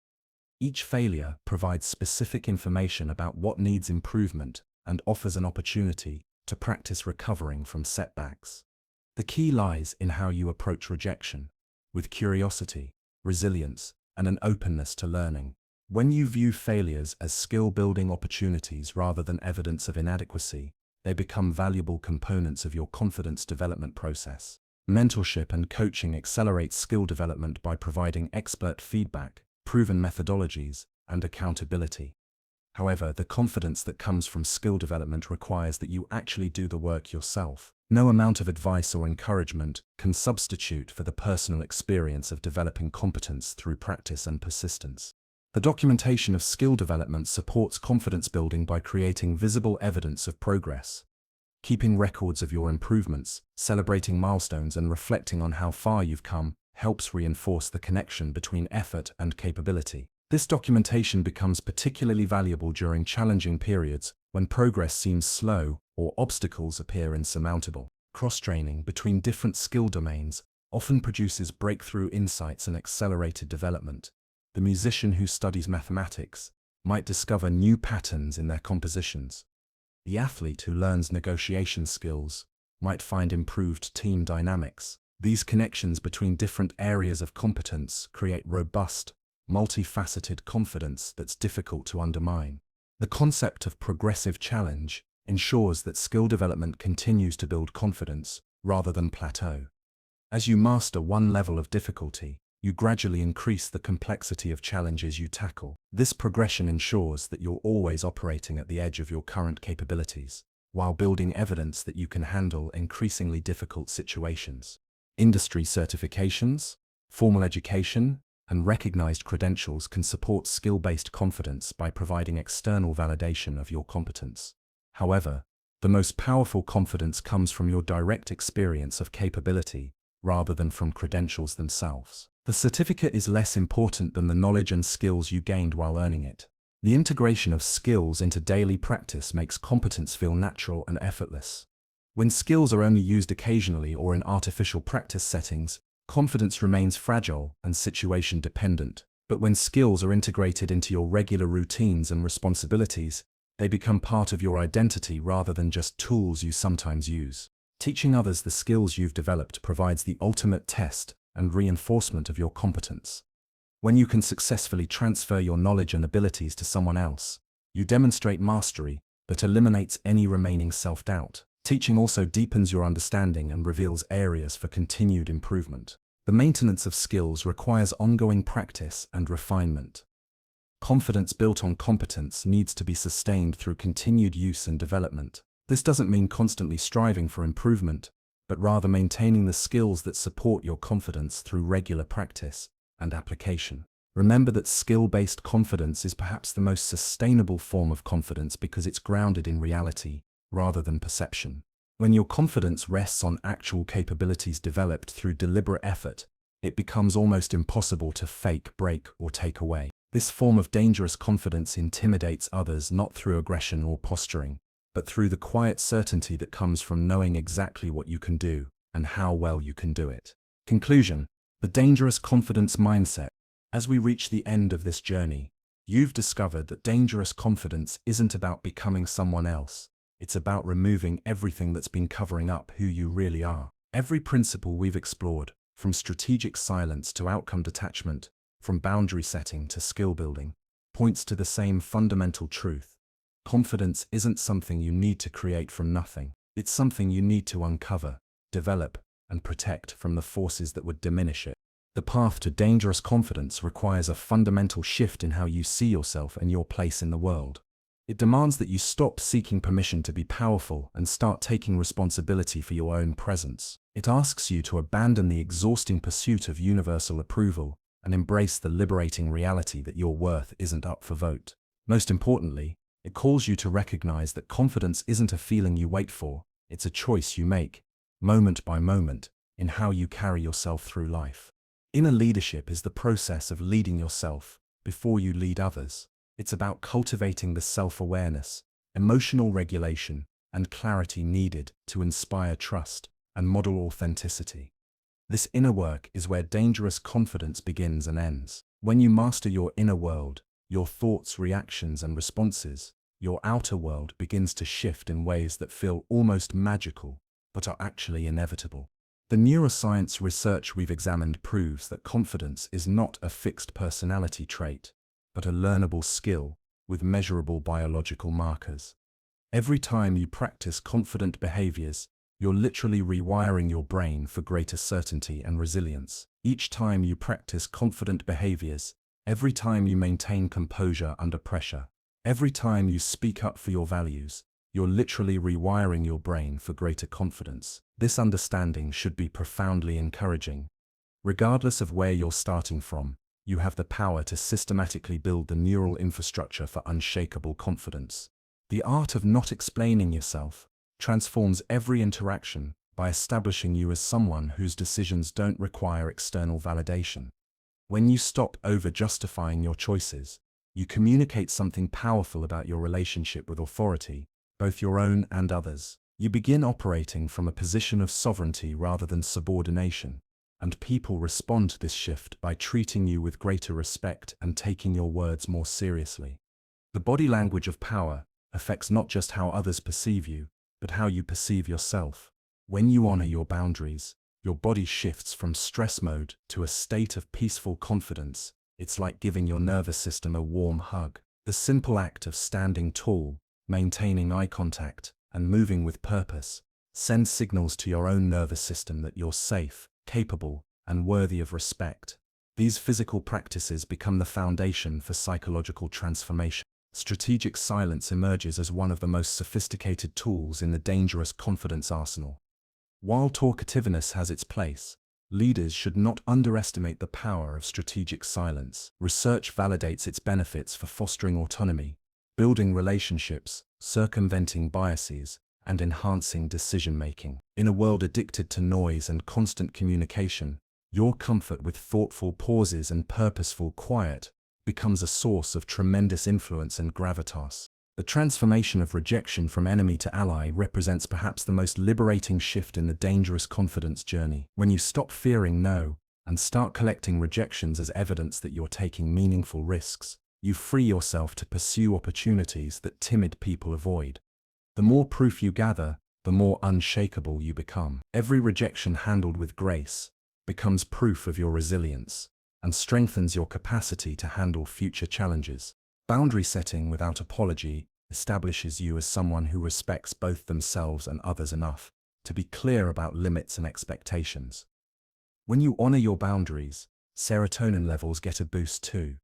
Each failure provides specific information about what needs improvement and offers an opportunity to practice recovering from setbacks. The key lies in how you approach rejection, with curiosity, resilience, and an openness to learning. When you view failures as skill-building opportunities rather than evidence of inadequacy, they become valuable components of your confidence development process. Mentorship and coaching accelerate skill development by providing expert feedback, proven methodologies, and accountability. However, the confidence that comes from skill development requires that you actually do the work yourself. No amount of advice or encouragement can substitute for the personal experience of developing competence through practice and persistence. The documentation of skill development supports confidence building by creating visible evidence of progress. Keeping records of your improvements, celebrating milestones, and reflecting on how far you've come helps reinforce the connection between effort and capability. This documentation becomes particularly valuable during challenging periods when progress seems slow or obstacles appear insurmountable. Cross-training between different skill domains often produces breakthrough insights and accelerated development. The musician who studies mathematics might discover new patterns in their compositions. The athlete who learns negotiation skills might find improved team dynamics. These connections between different areas of competence create robust, multifaceted confidence that's difficult to undermine. The concept of progressive challenge ensures that skill development continues to build confidence rather than plateau. As you master one level of difficulty, you gradually increase the complexity of challenges you tackle. This progression ensures that you're always operating at the edge of your current capabilities, while building evidence that you can handle increasingly difficult situations. Industry certifications, formal education, and recognized credentials can support skill-based confidence by providing external validation of your competence. However, the most powerful confidence comes from your direct experience of capability rather than from credentials themselves. The certificate is less important than the knowledge and skills you gained while earning it. The integration of skills into daily practice makes competence feel natural and effortless. When skills are only used occasionally or in artificial practice settings, confidence remains fragile and situation dependent. But when skills are integrated into your regular routines and responsibilities, they become part of your identity rather than just tools you sometimes use. Teaching others the skills you've developed provides the ultimate test and reinforcement of your competence. When you can successfully transfer your knowledge and abilities to someone else, you demonstrate mastery that eliminates any remaining self-doubt. Teaching also deepens your understanding and reveals areas for continued improvement. The maintenance of skills requires ongoing practice and refinement. Confidence built on competence needs to be sustained through continued use and development. This doesn't mean constantly striving for improvement, but rather maintaining the skills that support your confidence through regular practice and application. Remember that skill-based confidence is perhaps the most sustainable form of confidence because it's grounded in reality rather than perception. When your confidence rests on actual capabilities developed through deliberate effort, it becomes almost impossible to fake, break, or take away. This form of dangerous confidence intimidates others not through aggression or posturing, but through the quiet certainty that comes from knowing exactly what you can do and how well you can do it. Conclusion: the dangerous confidence mindset. As we reach the end of this journey, you've discovered that dangerous confidence isn't about becoming someone else. It's about removing everything that's been covering up who you really are. Every principle we've explored, from strategic silence to outcome detachment, from boundary setting to skill building, points to the same fundamental truth. Confidence isn't something you need to create from nothing. It's something you need to uncover, develop, and protect from the forces that would diminish it. The path to dangerous confidence requires a fundamental shift in how you see yourself and your place in the world. It demands that you stop seeking permission to be powerful and start taking responsibility for your own presence. It asks you to abandon the exhausting pursuit of universal approval and embrace the liberating reality that your worth isn't up for vote. Most importantly, it calls you to recognize that confidence isn't a feeling you wait for, it's a choice you make, moment by moment, in how you carry yourself through life. Inner leadership is the process of leading yourself before you lead others. It's about cultivating the self-awareness, emotional regulation, and clarity needed to inspire trust and model authenticity. This inner work is where dangerous confidence begins and ends. When you master your inner world, your thoughts, reactions, and responses, your outer world begins to shift in ways that feel almost magical, but are actually inevitable. The neuroscience research we've examined proves that confidence is not a fixed personality trait, but a learnable skill with measurable biological markers. Every time you practice confident behaviors, you're literally rewiring your brain for greater certainty and resilience. Each time you practice confident behaviors, every time you maintain composure under pressure, every time you speak up for your values, you're literally rewiring your brain for greater confidence. This understanding should be profoundly encouraging. Regardless of where you're starting from, you have the power to systematically build the neural infrastructure for unshakable confidence. The art of not explaining yourself transforms every interaction by establishing you as someone whose decisions don't require external validation. When you stop over-justifying your choices, you communicate something powerful about your relationship with authority, both your own and others. You begin operating from a position of sovereignty rather than subordination, and people respond to this shift by treating you with greater respect and taking your words more seriously. The body language of power affects not just how others perceive you, but how you perceive yourself. When you honor your boundaries, your body shifts from stress mode to a state of peaceful confidence. It's like giving your nervous system a warm hug. The simple act of standing tall, maintaining eye contact, and moving with purpose sends signals to your own nervous system that you're safe, capable, and worthy of respect. These physical practices become the foundation for psychological transformation. Strategic silence emerges as one of the most sophisticated tools in the dangerous confidence arsenal. While talkativeness has its place, leaders should not underestimate the power of strategic silence. Research validates its benefits for fostering autonomy, building relationships, circumventing biases, and enhancing decision-making. In a world addicted to noise and constant communication, your comfort with thoughtful pauses and purposeful quiet becomes a source of tremendous influence and gravitas. The transformation of rejection from enemy to ally represents perhaps the most liberating shift in the dangerous confidence journey. When you stop fearing no and start collecting rejections as evidence that you're taking meaningful risks, you free yourself to pursue opportunities that timid people avoid. The more proof you gather, the more unshakable you become. Every rejection handled with grace becomes proof of your resilience and strengthens your capacity to handle future challenges. Boundary setting without apology establishes you as someone who respects both themselves and others enough to be clear about limits and expectations. When you honor your boundaries, serotonin levels get a boost too,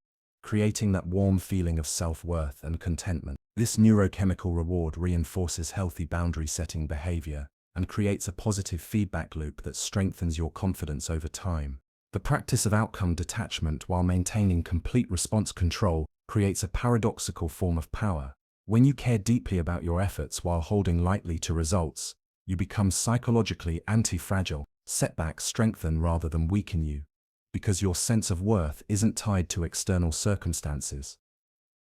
creating that warm feeling of self-worth and contentment. This neurochemical reward reinforces healthy boundary-setting behavior and creates a positive feedback loop that strengthens your confidence over time. The practice of outcome detachment while maintaining complete response control creates a paradoxical form of power. When you care deeply about your efforts while holding lightly to results, you become psychologically anti-fragile. Setbacks strengthen rather than weaken you, because your sense of worth isn't tied to external circumstances.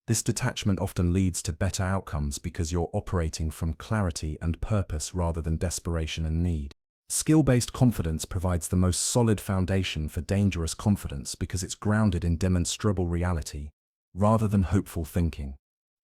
This detachment often leads to better outcomes because you're operating from clarity and purpose rather than desperation and need. Skill-based confidence provides the most solid foundation for dangerous confidence because it's grounded in demonstrable reality, rather than hopeful thinking.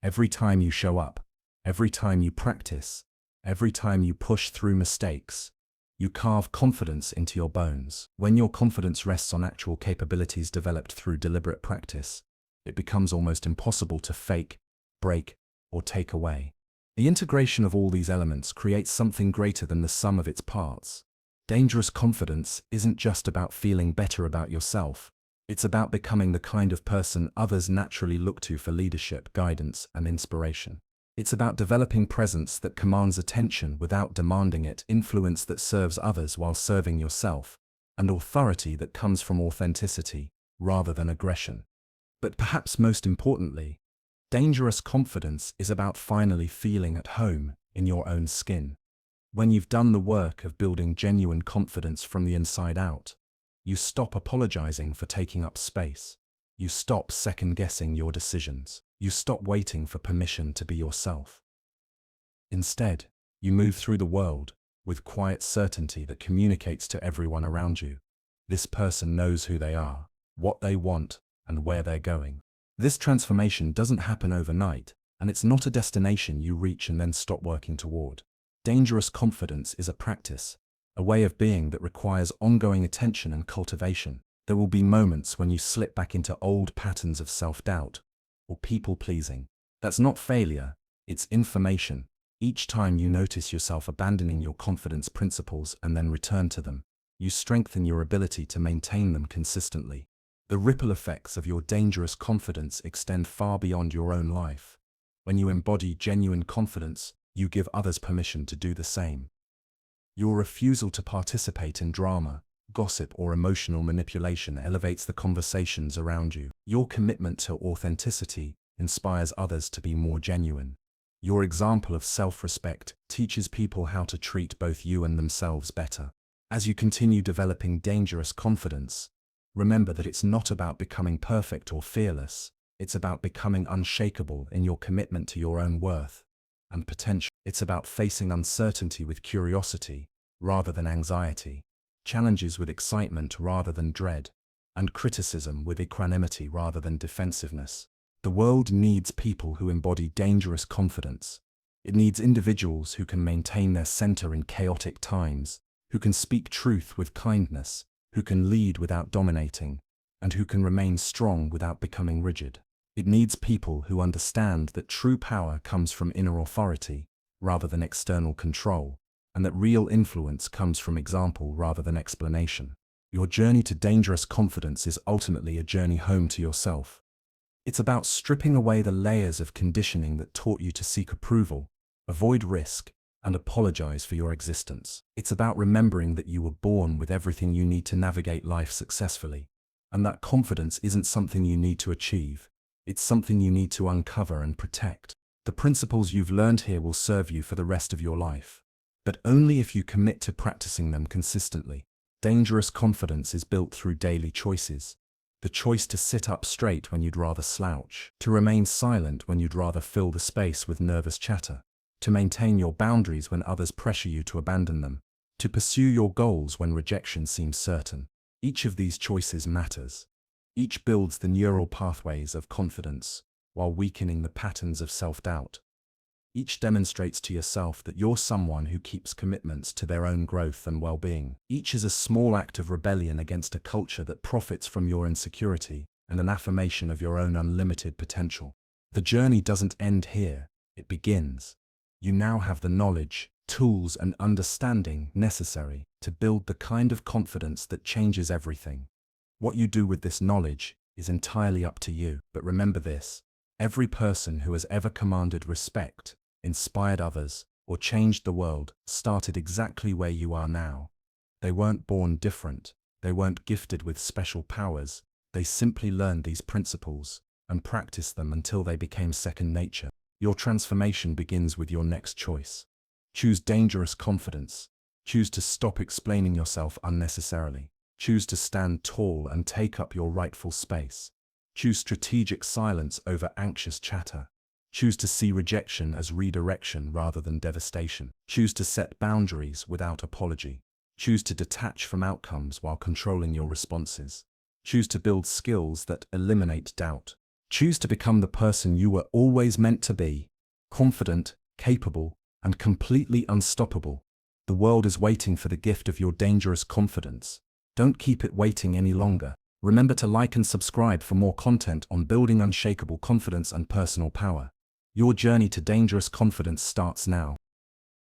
Every time you show up, every time you practice, every time you push through mistakes, you carve confidence into your bones. When your confidence rests on actual capabilities developed through deliberate practice, it becomes almost impossible to fake, break, or take away. The integration of all these elements creates something greater than the sum of its parts. Dangerous confidence isn't just about feeling better about yourself. It's about becoming the kind of person others naturally look to for leadership, guidance, and inspiration. It's about developing presence that commands attention without demanding it, influence that serves others while serving yourself, and authority that comes from authenticity rather than aggression. But perhaps most importantly, dangerous confidence is about finally feeling at home in your own skin. When you've done the work of building genuine confidence from the inside out, you stop apologizing for taking up space. You stop second-guessing your decisions. You stop waiting for permission to be yourself. Instead, you move through the world with quiet certainty that communicates to everyone around you. This person knows who they are, what they want, and where they're going. This transformation doesn't happen overnight, and it's not a destination you reach and then stop working toward. Dangerous confidence is a practice, a way of being that requires ongoing attention and cultivation. There will be moments when you slip back into old patterns of self-doubt or people-pleasing. That's not failure, it's information. Each time you notice yourself abandoning your confidence principles and then return to them, you strengthen your ability to maintain them consistently. The ripple effects of your dangerous confidence extend far beyond your own life. When you embody genuine confidence, you give others permission to do the same. Your refusal to participate in drama, gossip, or emotional manipulation elevates the conversations around you. Your commitment to authenticity inspires others to be more genuine. Your example of self-respect teaches people how to treat both you and themselves better. As you continue developing dangerous confidence, remember that it's not about becoming perfect or fearless. It's about becoming unshakable in your commitment to your own worth and potential. It's about facing uncertainty with curiosity rather than anxiety, challenges with excitement rather than dread, and criticism with equanimity rather than defensiveness. The world needs people who embody dangerous confidence. It needs individuals who can maintain their center in chaotic times, who can speak truth with kindness, who can lead without dominating, and who can remain strong without becoming rigid. It needs people who understand that true power comes from inner authority rather than external control, and that real influence comes from example rather than explanation. Your journey to dangerous confidence is ultimately a journey home to yourself. It's about stripping away the layers of conditioning that taught you to seek approval, avoid risk, and apologize for your existence. It's about remembering that you were born with everything you need to navigate life successfully, and that confidence isn't something you need to achieve, it's something you need to uncover and protect. The principles you've learned here will serve you for the rest of your life, but only if you commit to practicing them consistently. Dangerous confidence is built through daily choices. The choice to sit up straight when you'd rather slouch, to remain silent when you'd rather fill the space with nervous chatter, to maintain your boundaries when others pressure you to abandon them, to pursue your goals when rejection seems certain. Each of these choices matters. Each builds the neural pathways of confidence, while weakening the patterns of self-doubt. Each demonstrates to yourself that you're someone who keeps commitments to their own growth and well-being. Each is a small act of rebellion against a culture that profits from your insecurity and an affirmation of your own unlimited potential. The journey doesn't end here, it begins. You now have the knowledge, tools, and understanding necessary to build the kind of confidence that changes everything. What you do with this knowledge is entirely up to you, but remember this: every person who has ever commanded respect, inspired others, or changed the world started exactly where you are now. They weren't born different, they weren't gifted with special powers, they simply learned these principles and practiced them until they became second nature. Your transformation begins with your next choice. Choose dangerous confidence. Choose to stop explaining yourself unnecessarily. Choose to stand tall and take up your rightful space. Choose strategic silence over anxious chatter. Choose to see rejection as redirection rather than devastation. Choose to set boundaries without apology. Choose to detach from outcomes while controlling your responses. Choose to build skills that eliminate doubt. Choose to become the person you were always meant to be: confident, capable, and completely unstoppable. The world is waiting for the gift of your dangerous confidence. Don't keep it waiting any longer. Remember to like and subscribe for more content on building unshakable confidence and personal power. Your journey to dangerous confidence starts now.